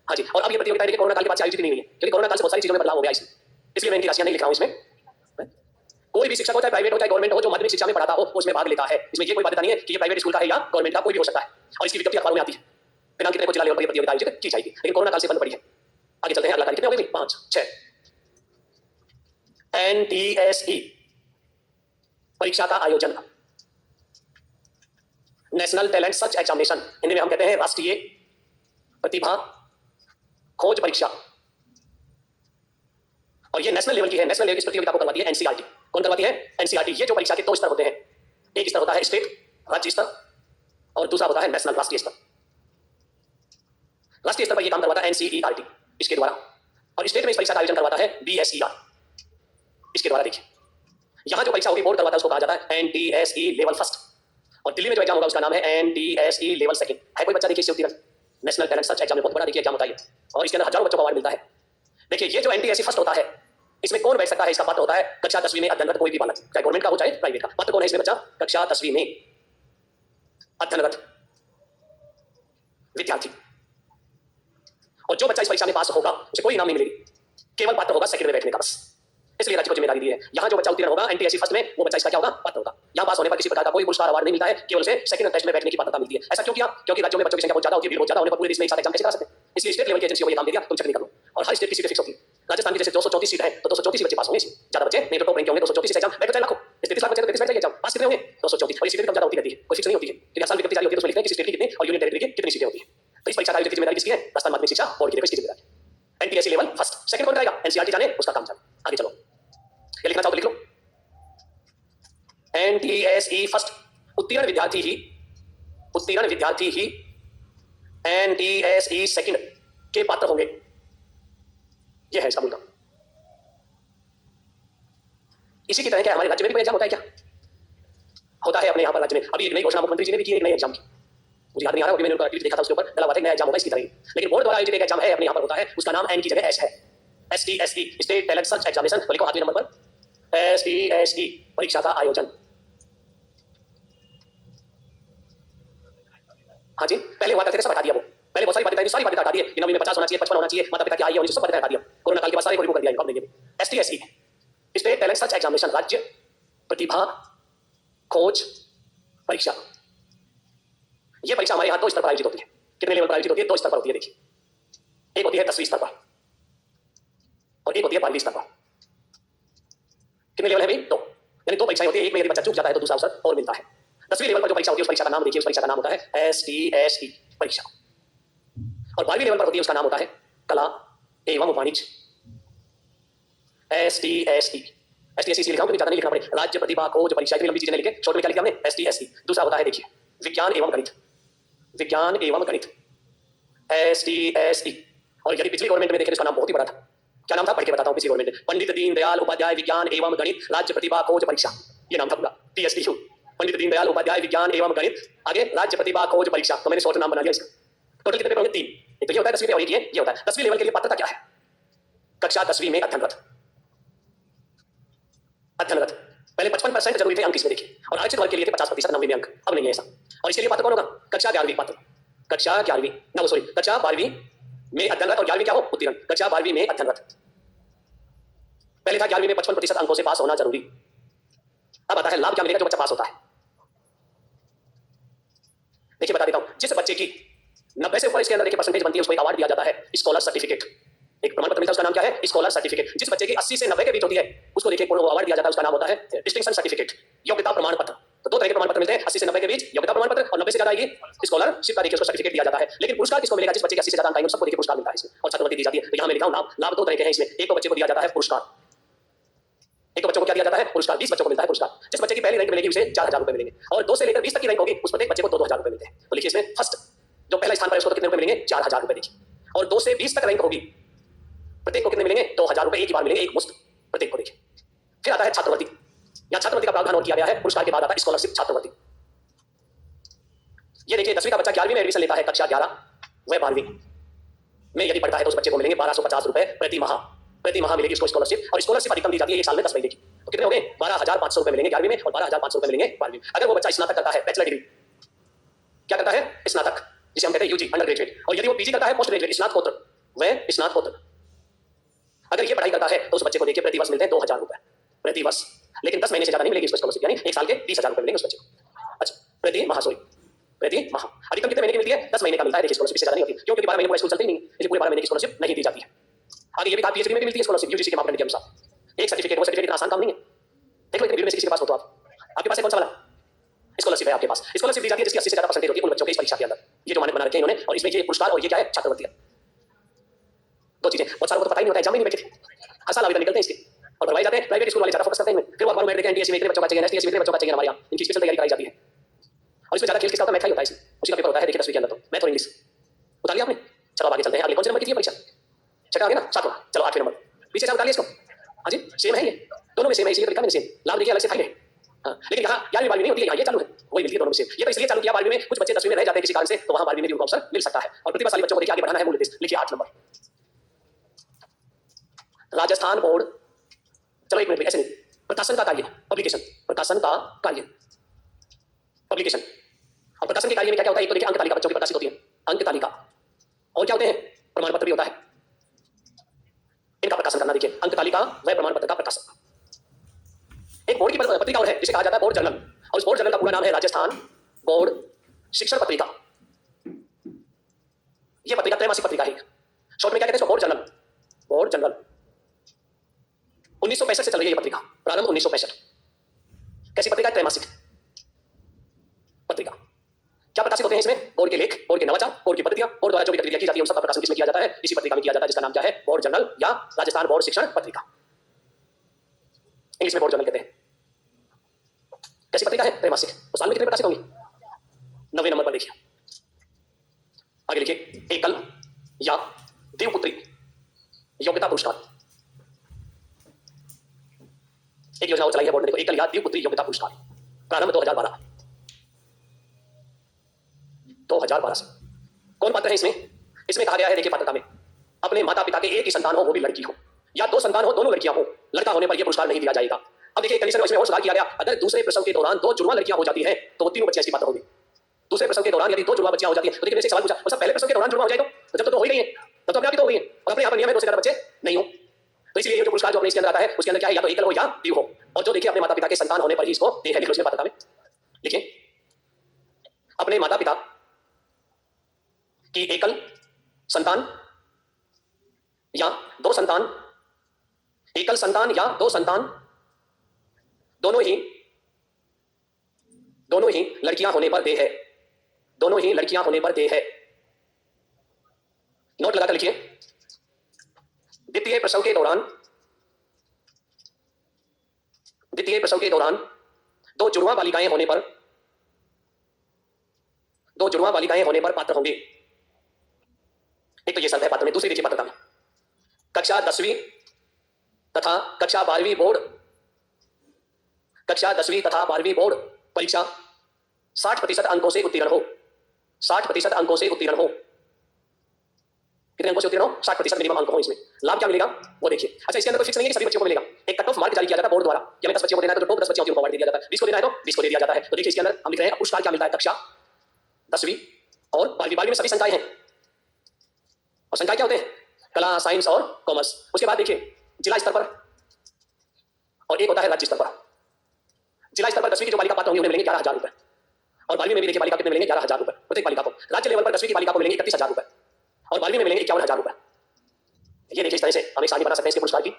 Speaker 1: हाँ जी, और अब ये प्रतियोगिता देखिए कोरोना काल के बाद से आयोजित नहीं हुई है, क्योंकि कोरोना काल से बहुत सारी चीजों में बदलाव हो गया इसमें, इसलिए मैं इनकी राशियां नहीं लिख रहा हूं इसमें। कोई भी शिक्षक हो, चाहे प्राइवेट हो चाहे गवर्नमेंट हो, जो माध्यमिक शिक्षा में पढ़ाता हो वो उसमें भाग लेता है। इसमें ये कोई बाध्यता नहीं है कि ये प्राइवेट स्कूल का है या गवर्नमेंट का, कोई भी हो सकता है, और इसकी विज्ञप्ति अखबारों में आती है। दिनांक कितने को जिला लेवल पर प्रतियोगिता आयोजित की जाएगी, लेकिन कोरोना काल से बंद पड़ी है। आगे चलते हैं, अगला कार्य कितने हो गए? 5 6। एनटीएसई परीक्षा का आयोजन, national talent search examination, Hindi में हम कहते हैं राष्ट्रीय प्रतिभा खोज परीक्षा। और ये नेशनल लेवल की है, नेशनल लेवल की प्रतियोगिता को करवाती है एनसीईआरटी। कौन करवाती है? एनसीईआरटी। ये जो परीक्षा के 2 स्तर होते हैं, एक स्तर होता है स्टेट राज्य स्तर, और दूसरा होता है नेशनल राष्ट्रीय स्तर। राष्ट्रीय स्तर पर यह काम करवाता है एनसीईआरटी इसके द्वारा, और स्टेट में इस परीक्षा का आयोजन करवाता है बीएसईआर इसके द्वारा। देखिए यहां जो परीक्षा होगी बोर्ड करवाता है उसको कहा जाता है एनटीएसई लेवल फर्स्ट, और दिल्ली में जो एग्जाम होगा उसका नाम है एनटीएसई लेवल सेकंड। है कोई बच्चा देखिए इससे उत्तीर्ण? नेशनल टैलेंट सर्च एग्जाम में बहुत बड़ा देखिए एग्जाम होता है, और इसके अंदर हजारों बच्चों को अवार्ड मिलता है। देखिए ये जो एनटीएसई फर्स्ट होता है, इसमें कौन बैठ सकता है? इसका पात्र होता है कक्षा 10वीं में अध्ययनरत कोई भी बालक, चाहे गवर्नमेंट का हो चाहे प्राइवेट का। पात्र कौन है इसमें? बच्चा कक्षा 10वीं में अध्ययनरत विद्यार्थी। और जो बच्चा इस परीक्षा में पास होगा उसे कोई इनाम नहीं मिलेगी, केवल पात्र होगा सेकंड में बैठने का बस। इसलिए राज्य को जिम्मेदारी दी है, यहां जो बच्चा उत्तीर्ण होगा एनटीएससी फर्स्ट में, वो बच्चा इसका क्या होगा? पात्र होगा। यहां पास होने पर किसी प्रकार का कोई पुरस्कार अवार्ड नहीं मिलता है, केवल उसे सेकंड टेस्ट में बैठने की पात्रता मिलती है। ऐसा क्यों किया? क्योंकि राज्यों में बच्चों की संख्या बहुत ज्यादा होती है, भीड़ बहुत ज्यादा होने पर पूरे देश में एक साथ एग्जाम कैसे करा सकते हैं, इसलिए स्टेट लेवल की एजेंसी को ये काम दे दिया, तुम चेक नहीं कर लो। और हर स्टेट की सीटें फिक्स होती है। राजस्थान की जैसे 234 सीट है तो 234 बच्चे पास होंगे, ज्यादा बच्चे नहीं तो टॉप रैंक के होंगे। 234 एग्जाम बैठ जाए लाखों, 33 लाख बच्चे तो 33 बैठ जाएंगे एग्जाम, पास कितने होंगे? 234। और सीटें कम ज्यादा होती रहती है, कोई फिक्स नहीं होती है, क्योंकि हर साल विज्ञप्ति जारी होती है, उसमें लिखते हैं कि स्टेट की कितनी और यूनियन टेरिटरी की कितनी सीटें होती है। तो इस परीक्षा का आयोजन की जिम्मेदारी किसकी है? राजस्थान माध्यमिक शिक्षा बोर्ड की, इसकी जिम्मेदारी। एनटीएससी लेवल फर्स्ट, सेकंड कौन करेगा? एनसीईआरटी जाने उसका काम जाने। आगे चलो, ये लिखना चाहो तो लिख लो। एनटीएसई फर्स्ट, उत्तीर्ण विद्यार्थी ही एनटीएसई सेकंड के पात्र होंगे। यह है इसका मूल काम। इसी की तरह क्या हमारे राज्य में भी कोई एग्जाम होता है? क्या होता है अपने यहाँ पर राज्य में? अभी एक नई घोषणा मुख्यमंत्री जी ने भी की, एक नए एग्जाम की, मुझे याद नहीं आ रहा, मैंने उनका ट्वीट देखा था, उसके ऊपर डला हुआ था नया एग्जाम होगा इसकी तरह। लेकिन बोर्ड द्वारा आयोजित एक एग्जाम है अपने यहाँ पर होता है, उसका नाम एन की जगह एस है, एसटीएसई स्टेट टैलेंट सर्च एग्जामिनेशन। तो लिखो आखिरी नंबर पर एसटीएसई परीक्षा का आयोजन। हाँ जी, पहले हुआ करते थे, सब हटा दिया वो। पहले बहुत सारी बातें थी, सारी बातें हटा दी। नवीं में 50 होना चाहिए, 55 होना चाहिए, माता पिता की आयु होनी चाहिए, सब बातें हटा दिया। कोरोना काल के बाद सारे को रिमूव कर दिया, नहीं है। एसटीएसई स्टेट टैलेंट सर्च एग्जामिनेशन, राज्य प्रतिभा खोज परीक्षा। यह परीक्षा हमारे यहाँ 2 स्तर पर आयोजित होती है। कितने लेवल पर आयोजित होती है? 2 स्तर पर होती है। देखिए एक होती है 10वीं स्तर पर और एक होती है 12वीं स्तर पर। कितने लेवल है भाई? 2, यानी 2 परीक्षाएं होती है। एक में यदि बच्चा चूक जाता है तो दूसरा अवसर और मिलता है। 10वीं लेवल पर जो परीक्षा होती है उस परीक्षा का नाम देखिए, उस परीक्षा का नाम होता है एसटीएसई परीक्षा। और 12वीं लेवल पर होती है उसका नाम होता है कला एवं वाणिज्य, एसटीएसई। एसटीएसई लिखा हूं क्योंकि ज्यादा नहीं लिखना पड़े। राज्य प्रतिभा खोज परीक्षा, इतनी लंबी चीजें नहीं लिखे, शॉर्ट में क्या लिखा हमने? एसटीएसई। दूसरा होता है देखिए विज्ञान एवं गणित, विज्ञान एवं गणित, एसटीएसई और यदि पिछली गवर्नमेंट में देखें इसका नाम बहुत ही बड़ा था। क्या नाम था? पढ़ के बताता हूँ। पिछली गवर्नमेंट में पंडित दीनदयाल उपाध्याय विज्ञान एवं गणित राज्य प्रतिभा खोज परीक्षा, ये नाम था पूरा, PSTU, पंडित दीनदयाल उपाध्याय विज्ञान एवं गणित, आगे राज्य प्रतिभा खोज परीक्षा। तो मैंने शॉर्ट नाम बना दिया इसका। टोटल कितने पेपर होंगे? 3। एक तो ये होता है 10वीं में, और एक ये होता है 10वीं लेवल के लिए। पात्रता क्या है? कक्षा 10वीं में अध्ययनरत। अध्ययनरत पहले 55% जरूरी थे अंक इसमें देखिए, और आरक्षित वर्ग के लिए थे 50% 90 में अंक। अब नहीं है ऐसा। और इसके लिए पात्र कौन होगा? कक्षा 11वीं पात्र, कक्षा 11वीं ना, सॉरी, कक्षा 12वीं में अध्ययनरत, और 11वीं क्या हो? उत्तीर्ण। कक्षा 12वीं में अध्ययनरत। पहले था 11वीं में 55% अंकों से पास होना जरूरी। अब आता है लाभ क्या मिलेगा जो बच्चा पास होता है। देखिए बता देता हूं, जिस बच्चे की 90 से ऊपर इसके अंदर देखिए परसेंटेज बनती है, उसको एक अवार्ड दिया जाता है, स्कॉलर सर्टिफिकेट, एक प्रमाण पत्र मिलता है, उसका नाम क्या है? Scholar certificate. जिस बच्चे की 80 से 90 के बीच होती है, उसको देखिए अवार्ड दिया जाता है, उसका नाम होता है डिस्टिंक्शन सर्टिफिकेट, योग्यता प्रमाण पत्र। तो 2 तरह के प्रमाण पत्र मिलते हैं, 80 से 90 के बीच योग्यता प्रमाण पत्र, और 90 से ज्यादा आएगी स्कॉलरशिप का देखिए उसको सर्टिफिकेट दिया जाता है। लेकिन पुरस्कार किसको मिलेगा? जिस बच्चे के 80 से ज्यादा अंक आएंगे सबको देखिए पुरस्कार मिलता है इसमें, और छात्रवृत्ति दी जाती है। तो यहां मैं लिखा हूं नाम, लाभ 2 तरह के हैं इसमें। एक तो बच्चे को दिया जाता है पुरस्कार, एक तो बच्चों को क्या दिया जाता है? पुरस्कार। 20 बच्चों को मिलता है पुरस्कार। जिस बच्चे की पहली रैंक मिलेगी उसे 4000 रुपए मिलेंगे, और 2 से लेकर 20 तक की रैंक होगी उस प्रत्येक बच्चे को 2-2000 रुपए मिलते हैं। तो लिखिए इसमें फर्स्ट जो पहला स्थान पर है उसको तो कितने रुपए मिलेंगे? 4000 रुपए देखिए, और 2 से 20 तक रैंक होगी प्रत्येक को कितने मिलेंगे? 2000 रुपए एक ही बार मिलेंगे, एक मुश्त प्रत्येक को देखिए। फिर आता है छात्रवृत्ति। यहाँ छात्रवृत्ति का प्रावधान और किया गया है, पुरस्कार के बाद आता है स्कॉलरशिप छात्रवृत्ति। ये देखिए 10वीं का बच्चा 11वीं में एडमिशन लेता है, कक्षा 11 व 12वीं में यदि पढ़ता है तो उस बच्चे को मिलेंगे 1250 रुपए प्रति माह। प्रति माह मिलेगी उसको स्कॉलरशिप, और स्कॉलरशिप अधिकतम दी जाती है 1 साल में 10 महीने की। तो कितने हो गए? 12500 रुपए मिलेंगे 11वीं में, और 12500 रुपए मिलेंगे 12वीं में। अगर वो बच्चा स्नातक करता है, बैचलर डिग्री, क्या करता है? स्नातक, जिसे हम कहते हैं यूजी, अंडर ग्रेजुएट, और यदि वो पीजी करता है, पोस्ट ग्रेजुएट, स्नातकोत्तर व स्नातकोत्तर, अगर ये पढ़ाई करता है तो उस बच्चे को देखिए प्रति वर्ष मिलते हैं 2000 रुपए प्रति वर्ष। लेकिन 10 महीने से ज्यादा नहीं मिलेगी उसको स्कॉलरशिप, यानी 1 साल के 30,000 रुपए मिलेंगे उस बच्चे को। अच्छा, प्रति माह, सॉरी, प्रति माह। अधिकतम कितने महीने की मिलती है? 10 महीने का मिलता है देखिए स्कॉलरशिप, इससे ज्यादा नहीं होती, क्योंकि 12 महीने पूरा स्कूल चलते ही नहीं, इसलिए पूरे 12 महीने की स्कॉलरशिप नहीं दी जाती है। आगे ये भी कहा पीएचडी में भी मिलती है स्कॉलरशिप यूजीसी के मापदंड के अनुसार। एक सर्टिफिकेट, वो सर्टिफिकेट इतना आसान काम नहीं है। देख लो भीड़ में से किसी के पास हो तो आपके पास है कौन सा वाला स्कॉलरशिप है? आपके पास स्कॉलरशिप दी जाती है जिसकी 80 से ज्यादा परसेंटेज होती है उन बच्चों के इस परीक्षा के अंदर। ये जो मानक बना रखे हैं इन्होंने, और इसमें ये पुरस्कार और ये क्या है? छात्रवृत्ति है। 2 चीजें बहुत सारों को तो पता ही नहीं होता है, एग्जाम में नहीं बैठे थे, हर साल आवेदन निकलते हैं इसके और भरवाए जाते हैं। प्राइवेट स्कूल वाले ज्यादा फोकस करते हैं, फिर वो अखबारों में देखें एनटीएससी में इतने बच्चों का चाहिए, एसटीएससी में इतने बच्चों का चाहिए, हमारे यहाँ इनकी स्पेशल तैयारी कराई जाती है। और इसमें ज्यादा खेल किसका होता है? मैथ का ही होता है इसमें, उसी का पेपर होता है देखिए 10वीं के अंदर। तो मैथ और इंग्लिश उतार लिया आपने। चलो अब आगे चलते हैं। अगले कौन से नंबर की थी परीक्षा? छठा आ गया ना, 7वां। चलो 8वें नंबर, पीछे से उतार लिया इसको। हाँ जी, सेम है, ये दोनों में सेम है, इसीलिए तो लिखा मैंने सेम। लाभ देखिए अलग से फाइल है, हाँ, लेकिन यहाँ 11वीं 12वीं नहीं होती है, यहाँ ये चालू है, वही मिलती है दोनों में सेम। ये तो इसलिए चालू किया 12वीं में, कुछ बच्चे 10वीं में रह जाते हैं किसी कारण से, तो वहाँ 12वीं में भी उनको अवसर मिल सकता है। और प्रतिभाशाली बच्चों को देखिए आगे बढ़ाना है, मूल उद्देश्य। लिखिए 8 नंबर राजस्थान बोर्ड। चलो 1 मिनट, ऐसे नहीं, प्रकाशन का कार्य, पब्लिकेशन, प्रकाशन का कार्य, पब्लिकेशन। और प्रकाशन के कार्य में क्या क्या होता है? एक तो देखिए अंक तालिका बच्चों की प्रकाशित होती है, अंक तालिका, और क्या होते हैं? प्रमाण पत्र भी होता है, इनका प्रकाशन करना। देखिए अंक तालिका व प्रमाण पत्र का प्रकाशन। एक बोर्ड की पत्रिका और है जिसे कहा जाता है बोर्ड जर्नल, और उस बोर्ड जर्नल का पूरा नाम है राजस्थान बोर्ड शिक्षण पत्रिका। यह पत्रिका त्रैमासिक पत्रिका है, शॉर्ट में क्या कहते हैं इसको? Board journal. बोर्ड जर्नल 1965 से चल रही है ये पत्रिका, प्रारंभ 1965। कैसी पत्रिका? त्रैमासिक पत्रिका। क्या प्रकाशित होते हैं इसमें? बोर्ड के लेख, बोर्ड के नवाचार, बोर्ड की पद्धतियां, बोर्ड द्वारा जो भी गतिविधियां की जाती है उन सबका प्रकाशन किसमें किया जाता है? इसी पत्रिका में किया जाता है, जिसका नाम क्या है? बोर्ड जर्नल या राजस्थान बोर्ड शिक्षण पत्रिका, इंग्लिश में बोर्ड जर्नल कहते हैं। कैसी पत्रिका है? त्रैमासिक। तो साल में कितने प्रकाशित होंगी? 9वें नंबर पर देखिए, आगे लिखिए एकल या देवपुत्री योग्यता पुरस्कार। एक योजना चलाई है बोर्ड ने, देखो, एकल या देवपुत्री योग्यता पुरस्कार, प्रारंभ 2012। 2012 से कौन पात्र है इसमें? इसमें कहा गया है देखिए पात्रता में, अपने माता पिता के एक ही संतान हो, वो भी लड़की हो, या 2 संतान हो, दोनों लड़कियां हो। लड़का होने पर यह पुरस्कार नहीं दिया जाएगा। अब देखिए कंडीशन इसमें और सुधार किया गया, अगर दूसरे प्रसव के दौरान 2 जुड़वा लड़कियां हो जाती हैं तो वो तीनों बच्चे ऐसी पात्र होंगे। दूसरे प्रसव के दौरान यदि 2 जुड़वा बच्चियां हो जाती हैं तो देखिए मैंने सवाल पूछा, मतलब पहले प्रसव के दौरान जुड़वा हो जाए तो जब तक तो हो ही गई है, तब तो अपने आप ही तो हो गई है, और अपने यहाँ पर नियम है 2 से ज्यादा बच्चे नहीं हो। तो इसलिए ये जो पुरस्कार जो अपने इसके अंदर आता है उसके अंदर क्या है? या तो एकल हो या द्विव हो, और जो देखिए अपने माता पिता के संतान होने पर ही इसको दे है। लिखो इसमें पात्रता में, लिखिए अपने माता पिता की एकल संतान या 2 संतान, एकल संतान या 2 संतान, दोनों ही लड़कियां होने पर दे है, दोनों ही लड़कियां होने पर दे है। नोट लगाकर लिखिए, द्वितीय प्रसव के दौरान 2 जुड़वा बालिकाएं होने पर पात्र होंगे। एक तो ये संदर्भ है पात्र में, दूसरी देखिए पात्रता में। कक्षा 10वीं तथा कक्षा 12वीं बोर्ड, कक्षा 10वीं तथा 12वीं बोर्ड परीक्षा 60% अंकों से उत्तीर्ण हो, 60% अंकों से उत्तीर्ण हो। कितने अंकों से उत्तीर्ण हो? 60% मिनिमम अंक हो इसमें। लाभ क्या मिलेगा वो देखिए। अच्छा, इसके अंदर कोई फिक्स नहीं है कि सभी बच्चों को मिलेगा। एक कट ऑफ मार्क जारी किया जाता है बोर्ड द्वारा कि हमें 10 बच्चों को देना है तो टॉप 10 बच्चों को अवार्ड दे दिया जाता है, 20 को देना है तो 20 को दे दिया जाता है। तो देखिए इसके अंदर हम लिख रहे हैं पुरस्कार क्या मिलता है कक्षा 10वीं और 12वीं में सभी संकाय हैं। और संकाय क्या होते हैं? कला, साइंस और कॉमर्स। उसके बाद देखिए जिला स्तर पर और एक होता है राज्य स्तर पर। जिला स्तर पर 10वीं की जो बालिका पात्र होंगी उन्हें मिलेंगे 11,000 रुपए और 12वीं में भी देखिए बालिका कितने मिलेंगे? 11,000 रुपए प्रत्येक बालिका को। राज्य लेवल पर 10वीं की बालिका को मिलेंगे 31,000 रुपए और 12वीं में मिलेंगे 51,000 रुपए। ये देखिए इस तरह से हम एक सारणी बना सकते हैं इसके पुरस्कार की।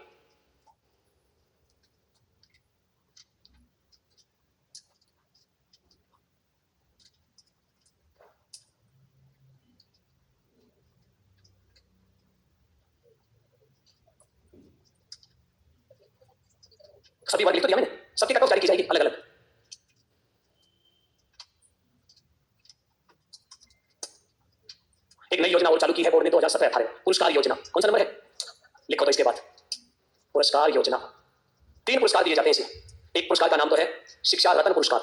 Speaker 1: सभी वर्ग लिख तो दिया मैंने, सबकी कट ऑफ जारी की जाएगी अलग अलग। एक नई योजना और चालू की है बोर्ड ने 2017-18 पुरस्कार योजना। कौन सा नंबर है लिखो तो इसके बाद पुरस्कार योजना। 3 पुरस्कार दिए जाते हैं इसे। एक पुरस्कार का नाम तो है शिक्षा रत्न पुरस्कार।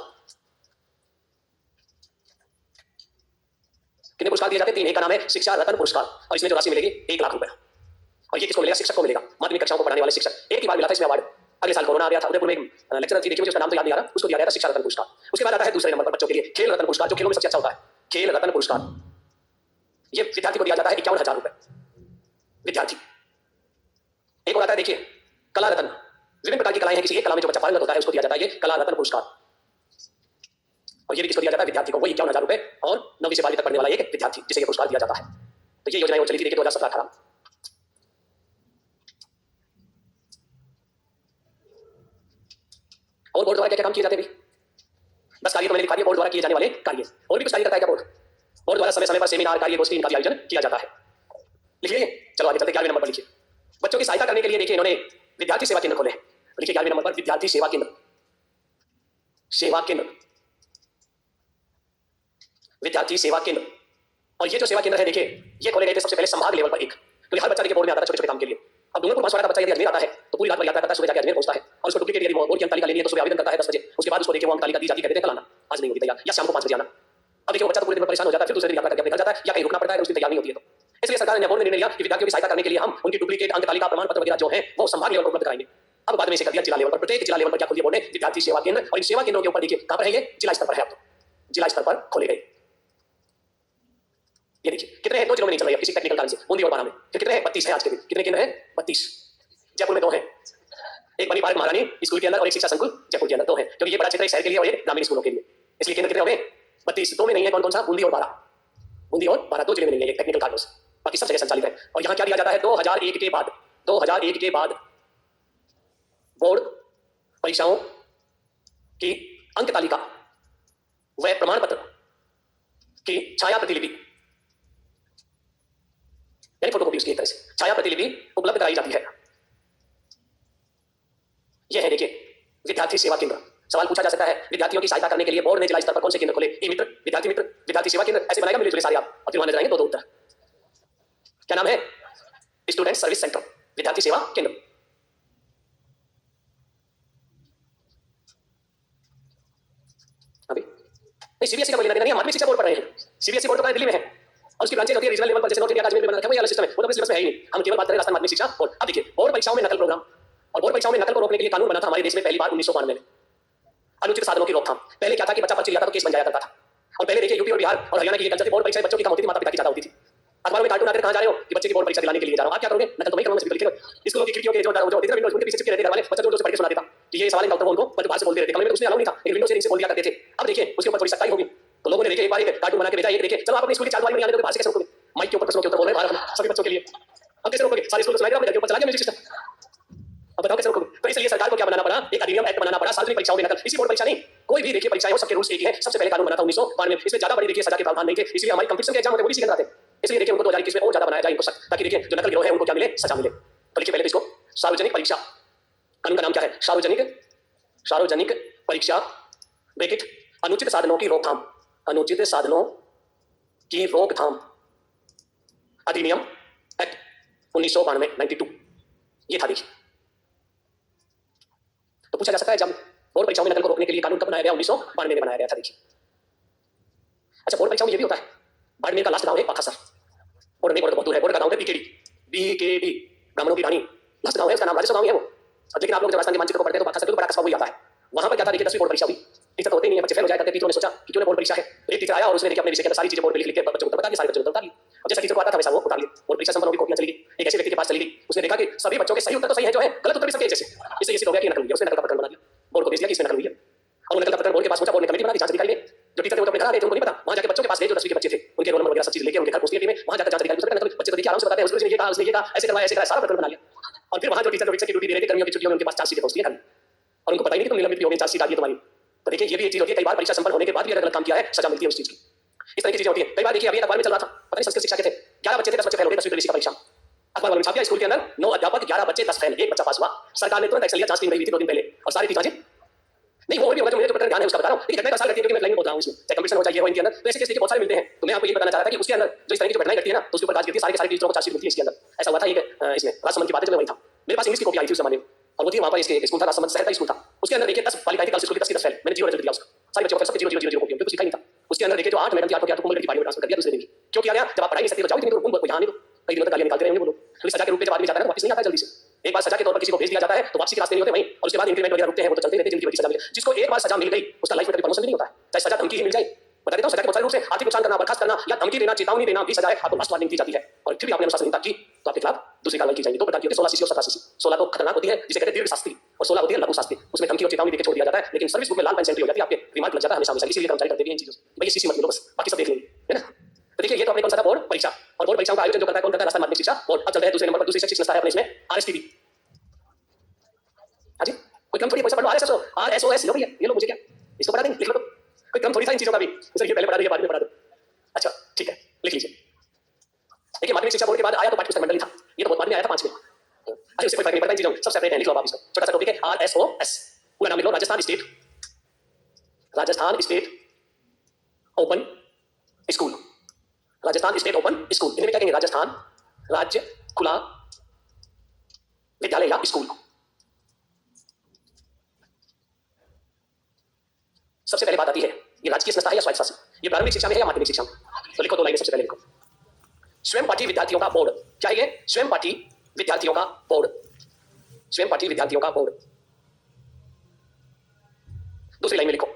Speaker 1: कितने पुरस्कार दिए जाते हैं? 3। एक का नाम है शिक्षा रत्न पुरस्कार और इसमें जो राशि मिलेगी 1 लाख रुपए। और ये किसको मिलेगा? शिक्षक को मिलेगा, माध्यमिक कक्षाओं को पढ़ाने वाले शिक्षक। एक ही बार मिला था इसमें अवार्ड, अगले साल कोरोना आ गया था। उदयपुर में एक लेक्चरर थी, देखिए मुझे उसका नाम तो याद नहीं आ रहा, उसको दिया गया था शिक्षा रत्न पुरस्कार। उसके बाद आता है दूसरे नंबर पर बच्चों के लिए खेल रत्न पुरस्कार, जो खेलों में सबसे अच्छा होता है, खेल रत्न पुरस्कार। ये विद्यार्थी को दिया जाता है 51,000 रुपए विद्यार्थी। एक और आता है देखिए कला रत्न। विभिन्न प्रकार की कलाएं हैं, किसी एक कला में जो बच्चा पारंगत होता है उसको दिया जाता है ये कला रत्न पुरस्कार। और ये भी किसको दिया जाता है? विद्यार्थी को। वो 51,000 रुपए और 9वीं से 12वीं तक पढ़ने वाला एक विद्यार्थी जिसे ये पुरस्कार दिया जाता है। तो ये योजनाएं चली थी देखिए 2017-18। और बोर्ड द्वारा क्या क्या काम किए जाते हैं? 10 कार्य तो मैंने दिखा दिया बोर्ड द्वारा किए जाने वाले कार्य। और भी कुछ कार्य करता है क्या बोर्ड? बोर्ड द्वारा समय समय पर सेमिनार, कार्यगोष्ठी इनका भी आयोजन किया जाता है। लिखिए, चलो आगे चलते 11वें नंबर पर लिखिए। बच्चों की सहायता करने के लिए देखिए इन्होंने विद्यार्थी सेवा केंद्र खोले। लिखिए 11वें नंबर पर विद्यार्थी सेवा केंद्र। सेवा केंद्र, विद्यार्थी सेवा केंद्र। और ये जो सेवा केंद्र है देखिए ये खोले गए थे सबसे पहले संभाग लेवल पर एक, क्योंकि हर बच्चा देखिए बोर्ड में आता था छोटे छोटे काम के लिए। अब डूंगरपुर पास वाला का बच्चा यदि अजमेर आता है तो पूरी रात भर यात्रा करता है, सुबह जाकर अजमेर पहुंचता है और उसको डुप्लीकेट यदि बोर्ड की अंक तालिका लेनी है तो सुबह आवेदन करता है 10 बजे। उसके बाद उसको देखिए वो अंक तालिका दी जाती है, कहते हैं कल आना, आज नहीं होगी तैयार, या शाम को 5 बजे आना। अब देखिए वो बच्चा तो पूरे दिन में परेशान हो जाता है, फिर दूसरे दिन यात्रा करके घर जाता है या कहीं रुकना पड़ता है, उसकी तैयार नहीं होती है। तो इसलिए सरकार ने बोर्ड ने निर्णय लिया कि विद्यार्थियों की सहायता करने के लिए हम उनकी डुप्लीकेट अंक तालिका प्रमाण पत्र वगैरह जो है वो संभाग लेवल पर उपलब्ध कराएंगे। अब बाद में इसे कर दिया जिला लेवल पर। प्रत्येक जिला लेवल पर क्या खोल दिया बोर्ड ने? विद्यार्थी सेवा केंद्र। और इन सेवा केंद्रों के ऊपर देखिए कहां पर है? ये जिला स्तर पर है। अब तो जिला स्तर पर खोले गए। ये देखिए कितने हैं? 2 जिलों में नहीं चल रही है किसी टेक्निकल कारण से, बूंदी और बारा में। फिर कितने हैं? 32 है आज के दिन। कितने केंद्र हैं? 32। जयपुर में 2 हैं, एक बनी पार्क महारानी स्कूल के अंदर और एक शिक्षा संकुल जयपुर के अंदर 2 हैं, क्योंकि ये बड़ा क्षेत्र एक शहर के लिए और एक ग्रामीण स्कूलों के लिए। इसलिए केंद्र कितने हो गए? 32। 2 में नहीं है कौन कौन सा? बूंदी और बारा। बूंदी और बारा 2 जिले में नहीं है टेक्निकल कारणों से, बाकी सब जगह संचालित है। और यहाँ क्या दिया जाता है? 2001 के बाद, 2001 के बाद बोर्ड परीक्षाओं की अंक तालिका व प्रमाण पत्र की छाया प्रतिलिपि यानी फोटोकॉपी उसकी एक तरह से छाया प्रतिलिपि उपलब्ध कराई जाती है। यह है देखिए विद्यार्थी सेवा केंद्र। सवाल पूछा जा सकता है विद्यार्थियों की सहायता करने के लिए बोर्ड ने जिला स्तर पर कौन से केंद्र खोले? ई मित्र, विद्यार्थी मित्र, विद्यार्थी सेवा केंद्र, ऐसे बनाएगा मिले जुले सारे आप, और फिर वहां नजर आएंगे 2 उत्तर। क्या नाम है? स्टूडेंट सर्विस सेंटर, विद्यार्थी सेवा केंद्र। अभी नहीं, सीबीएसई का कोई लेना देना नहीं, हम माध्यमिक शिक्षा बोर्ड पढ़ रहे हैं। सीबीएसई बोर्ड तो दिल्ली में है और उसकी ब्रांचेज होती है रीजनल लेवल पर, जैसे नॉर्थ इंडिया का अजमेर में बना रखा है, वो वाला सिस्टम है। वो तो सिलेबस में है ही नहीं, हम केवल बात करें राजस्थान माध्यमिक शिक्षा बोर्ड। अब देखिए बोर्ड परीक्षाओं में नकल प्रोग्राम, और बोर्ड परीक्षाओं में नकल को रोकने के लिए कानून बना था हमारे देश में पहली बार 1992 में, अनुचित साधनों की रोकथाम। पहले क्या था कि बच्चा पर्ची लिया था तो केस बन जाया करता था। और पहले देखिए यूपी और बिहार और हरियाणा की ये कल्चर थी, बोर्ड परीक्षा बच्चों की कम होती थी, माता पिता की ज्यादा होती थी। अखबारों में कार्टून आते कहां जा रहे हो कि बच्चे की बोर्ड परीक्षा दिलाने के लिए जा रहा हूं। आप क्या करोगे? नकल तो वही करोगे, लिखोगे। स्कूलों की खिड़कियों के जो होती थी उनके पीछे चिपके रहते घर वाले, बच्चा जोर से पढ़ के सुना देता कि ये सवाल है डॉक्टर को, उनको पर बाहर से बोलते रहते। कमरे में उसने अलाउ नहीं था, लेकिन विंडो से नीचे बोल दिया करते थे। अब देखिए उसके ऊपर थोड़ी सख्ताई होगी तो लोगों ने देखिए एक बार एक कार्टून बना के भेजा, एक देखिए चलो आप अपनी स्कूल की चार दीवारी में आने दो, बाहर से कैसे रोकोगे? माइक के ऊपर प्रश्नों के उत्तर बोल रहे हैं सभी बच्चों के लिए, अब कैसे रोकोगे? सारे स्कूल को सुनाई दे रहा है, घर के ऊपर चला गया म्यूजिक सिस्टम, अब बताओ कैसे रोकोगे? तो इसलिए सरकार को क्या बनाना पड़ा? एक अधिनियम एक्ट बनाना पड़ा, सार्वजनिक परीक्षाओं में नकल। इसी बोर्ड परीक्षा नहीं, कोई भी देखिए परीक्षाएं हो, सबके रूल्स एक ही है। सबसे पहले कानून बना था 1992 में, इसमें ज्यादा बड़ी देखिए सजा के प्रावधान नहीं थे, इसलिए हमारी कंपटीशन के एग्जाम होते वो इसी के अंदर आते। इसलिए देखिए उनको 2021 में और ज्यादा बनाया जाए इनको सख्त, ताकि देखिए जो नकल गिरोह है उनको क्या मिले? सजा मिले। तो देखिए पहले तो इसको सार्वजनिक परीक्षा कानून का नाम क्या है? सार्वजनिक परीक्षा ब्रैकेट अनुचित साधनों की रोकथाम, अनुचित साधनों की रोकथाम अधिनियम एक्ट 1992 92 ये था। देखिए, तो पूछा जा सकता है जब बोर्ड परीक्षाओं में नकल को रोकने के लिए कानून कब बनाया गया? 1992 में बनाया गया था। देखिए, अच्छा, बोर्ड परीक्षाओं में ये भी होता है, बाड़मेर का लास्ट गांव है पाखासर, बोर्ड नहीं, बोर्ड तो बहुत दूर है, बोर्ड का गांव है बीकेडी, बीकेडी ब्राह्मणों की रानी, लास्ट गांव है, उसका नाम राजस्व गांव ही है वो। अब लेकिन आप लोग जब राजस्थान के मानचित्र को पढ़ते हैं तो पाखासर बड़ा कस्बा वही आता है। वहां पर क्या था? देखिए, 10वीं बोर्ड परीक्षा हुई, टीचर तो होते ही नहीं है, बच्चे फेल हो जाए करते। टीचरों ने सोचा कि क्यों ना बोर्ड परीक्षा है, एक टीचर आया और उसने देखिए अपने विषय के सारी चीजें बोर्ड पे लिख के बच्चों को बता दी, सारे बच्चों ने उतार ली। और जैसा टीचर को आता था वैसा वो उतार लिया। बोर्ड परीक्षा संपन्न होगी, कॉपियां चली गई, एक ऐसे व्यक्ति के पास चली गई, उसने देखा कि सभी बच्चों के सही उत्तर तो सही है, जो है गलत उत्तर भी सबके जैसे, इससे ये सिद्ध हो गया कि नकल हुई है। उसने नकल का प्रकरण बना दिया, बोर्ड को भेज दिया कि इसमें नकल हुई है। और नकल का प्रकरण बोर्ड के पास पहुंचा, बोर्ड ने कमेटी बना दी, जांच अधिकारी ने, जो टीचर थे वो तो अपने घर आ गए थे, उनको नहीं पता, वहां जाके बच्चों के पास गए जो 10वीं के बच्चे थे, उनके रोल नंबर वगैरह सब चीज लेके उनके घर पूछती है टीम में, वहां जाकर जांच अधिकारी पूछते हैं, बच्चे तो देखिए आराम से बताते हैं, उसने ये कहा, उसने ये कहा, ऐसे करवाया, सारा प्रकरण बना लिया। और फिर वहां जो टीचर जो शिक्षक की ड्यूटी दे रहे थे, गर्मियों की छुट्टियों में उनके पास चार्जशीट पहुंचती है खाली, और उनको पता ही नहीं कि तुम निलंबित भी हो गए, चार्जशीट आ गई तुम्हारी। तो देखिए, ये भी एक चीज होती है, कई बार परीक्षा संपन्न होने के बाद भी अगर गलत काम किया है, सजा मिलती है उस चीज की। इस तरह की चीजें होती है। कई बार देखिए, अभी अखबार में चल रहा था, पता नहीं संस्कृत शिक्षा के थे, 11 बच्चे थे, 10 बच्चे फेल हो गए 10वीं प्रवेश परीक्षा। अखबार वालों ने छाप दिया, स्कूल के अंदर 9 अध्यापक, 11 बच्चे, 10 फेल, एक बच्चा पास हुआ। सरकार ने तुरंत एक्शन लिया, जांच टीम गई थी 2 दिन पहले, और सारी टीचर नहीं, वो भी होगा जो मुझे जो प्रकरण ध्यान है उसका बता रहा हूं, लेकिन घटना का साल घटती है, क्योंकि मैं लाइन में बोल रहा हूं, इसमें चाहे कंपटीशन हो जाए हो इनके अंदर, तो ऐसे केस देखिए बहुत सारे मिलते हैं। तो मैं आपको ये बताना चाह रहा था कि उसके अंदर जो इस तरह की जो घटनाएं घटती है ना, तो उसके ऊपर जांच गिरती है, सारे के सारे टीचरों को चार्जशीट मिलती है इसके अंदर। ऐसा हुआ था एक इसमें राजसमंद की बात है, जब मैं वही था, मेरे पास इंग्लिश की कॉपी आई थी उस जमाने में, और वो थी वहां पर इसके स्कूल था, राजसमंद शहर का स्कूल था। उसके अंदर देखिए 10 बालिकाएं थी, गर्ल्स स्कूल की 10 की 10 फेल, मैंने 0 रिजल्ट दिया उसका, सारे बच्चों को सबके 0 0 0 0 कॉपी, कुछ लिखा ही नहीं था। उसके अंदर देखिए जो 8 मैडम थी, 8 को 8 को लड़की पानी में ट्रांसफर कर दिया दूसरे दिन की। क्यों किया गया? जब आप पढ़ाई नहीं सकते तो जाओ, इतनी दूर घूम कोई यहाँ नहीं, कई दिनों तक गालियां निकालते रहे वो लोग, क्योंकि सजा के रूप में जब आदमी जाता है ना वापस नहीं आता जल्दी से। एक बार सजा के तौर पर किसी को भेज दिया जाता है तो वापसी के रास्ते नहीं होते वहीं, और उसके बाद इंक्रीमेंट वगैरह रुकते हैं, वो तो चलते रहते हैं, जिनकी बड़ी सजा मिले। जिसको एक बार सजा मिल गई उसका लाइफ में कभी प्रमोशन भी नहीं होता है, चाहे सजा धमकी ही मिल जाए। बता देता हूं, सजा के बहुत सारे रूप से, आर्थिक नुकसान करना, बर्खास्त करना, या धमकी देना, चेतावनी देना भी सजा है, आपको लास्ट वार्निंग दी जाती है। और फिर भी आपने अनुशासनहीनता की तो आपके खिलाफ दूसरी कार्रवाई की जाएगी। 2 प्रकार की होती है, 16 सीसी और 17 सीसी। 16 तो खतरनाक होती है, जिसे कहते हैं दीर्घ शास्त्री, और 16 होती है लघु शास्त्री, उसमें धमकी और चेतावनी देकर छोड़ दिया जाता है, लेकिन सर्विस बुक में लाल पेन सेंट्री हो जाती है, आपके रिमार्क लग जाता है हमेशा हमेशा। इसीलिए कर्मचारी करते भी इन चीजों से, भाई सीसी मत मिलो बस, बाकी सब देख लेंगे, है ना। तो देखिए, ये तो अपने कौन सा था? बोर्ड परीक्षा। और बोर्ड परीक्षाओं का आयोजन जो करता है कौन करता है? राजस्थान माध्यमिक शिक्षा बोर्ड। अब चलते हैं दूसरे नंबर पर, दूसरी शैक्षिक संस्था है अपने इसमें आरएसटीबी। हाँ जी, कोई क्रम थोड़ी, पैसा पढ़ लो, आरएसएस आरएसओएस लो भैया, ये लो, मुझे क्या इसको पढ़ा देंगे, लिख लो तो, कोई क्रम थोड़ी था इन चीजों का भी, सर ये पहले पढ़ा दो, बाद में पढ़ा दो। अच्छा ठीक है, लिख लीजिए। देखिए, माध्यमिक शिक्षा बोर्ड के बाद आया तो पाठ्यपुस्तक मंडली था, ये तो बहुत बाद में आया था 5 में। अच्छा, उससे कोई फर्क नहीं पड़ता इन चीजों, सब सेपरेट है, लिख लो आप इसको, छोटा सा टॉपिक है आरएसओएस, पूरा नाम लिख लो, Rajasthan state open school, Rajasthan state open school. इन्हें क्या कहेंगे? राजस्थान राज्य खुला विद्यालय या स्कूल। सबसे पहले बात आती है, ये राजकीय संस्था है या स्वायत्त शासी? ये प्रारंभिक शिक्षा में है या माध्यमिक शिक्षा में? तो लिखो 2 लाइनें, सबसे पहले लिखो स्वयं पाठी विद्यार्थियों का बोर्ड। क्या है? स्वयं पाठी विद्यार्थियों का बोर्ड, स्वयं पाठी विद्यार्थियों का बोर्ड। दूसरी लाइन में लिखो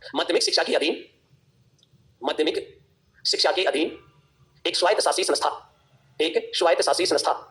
Speaker 1: माध्यमिक शिक्षा के अधीन, माध्यमिक शिक्षा के अधीन एक स्वायत्त शासी संस्था, एक स्वायत्त शासी संस्था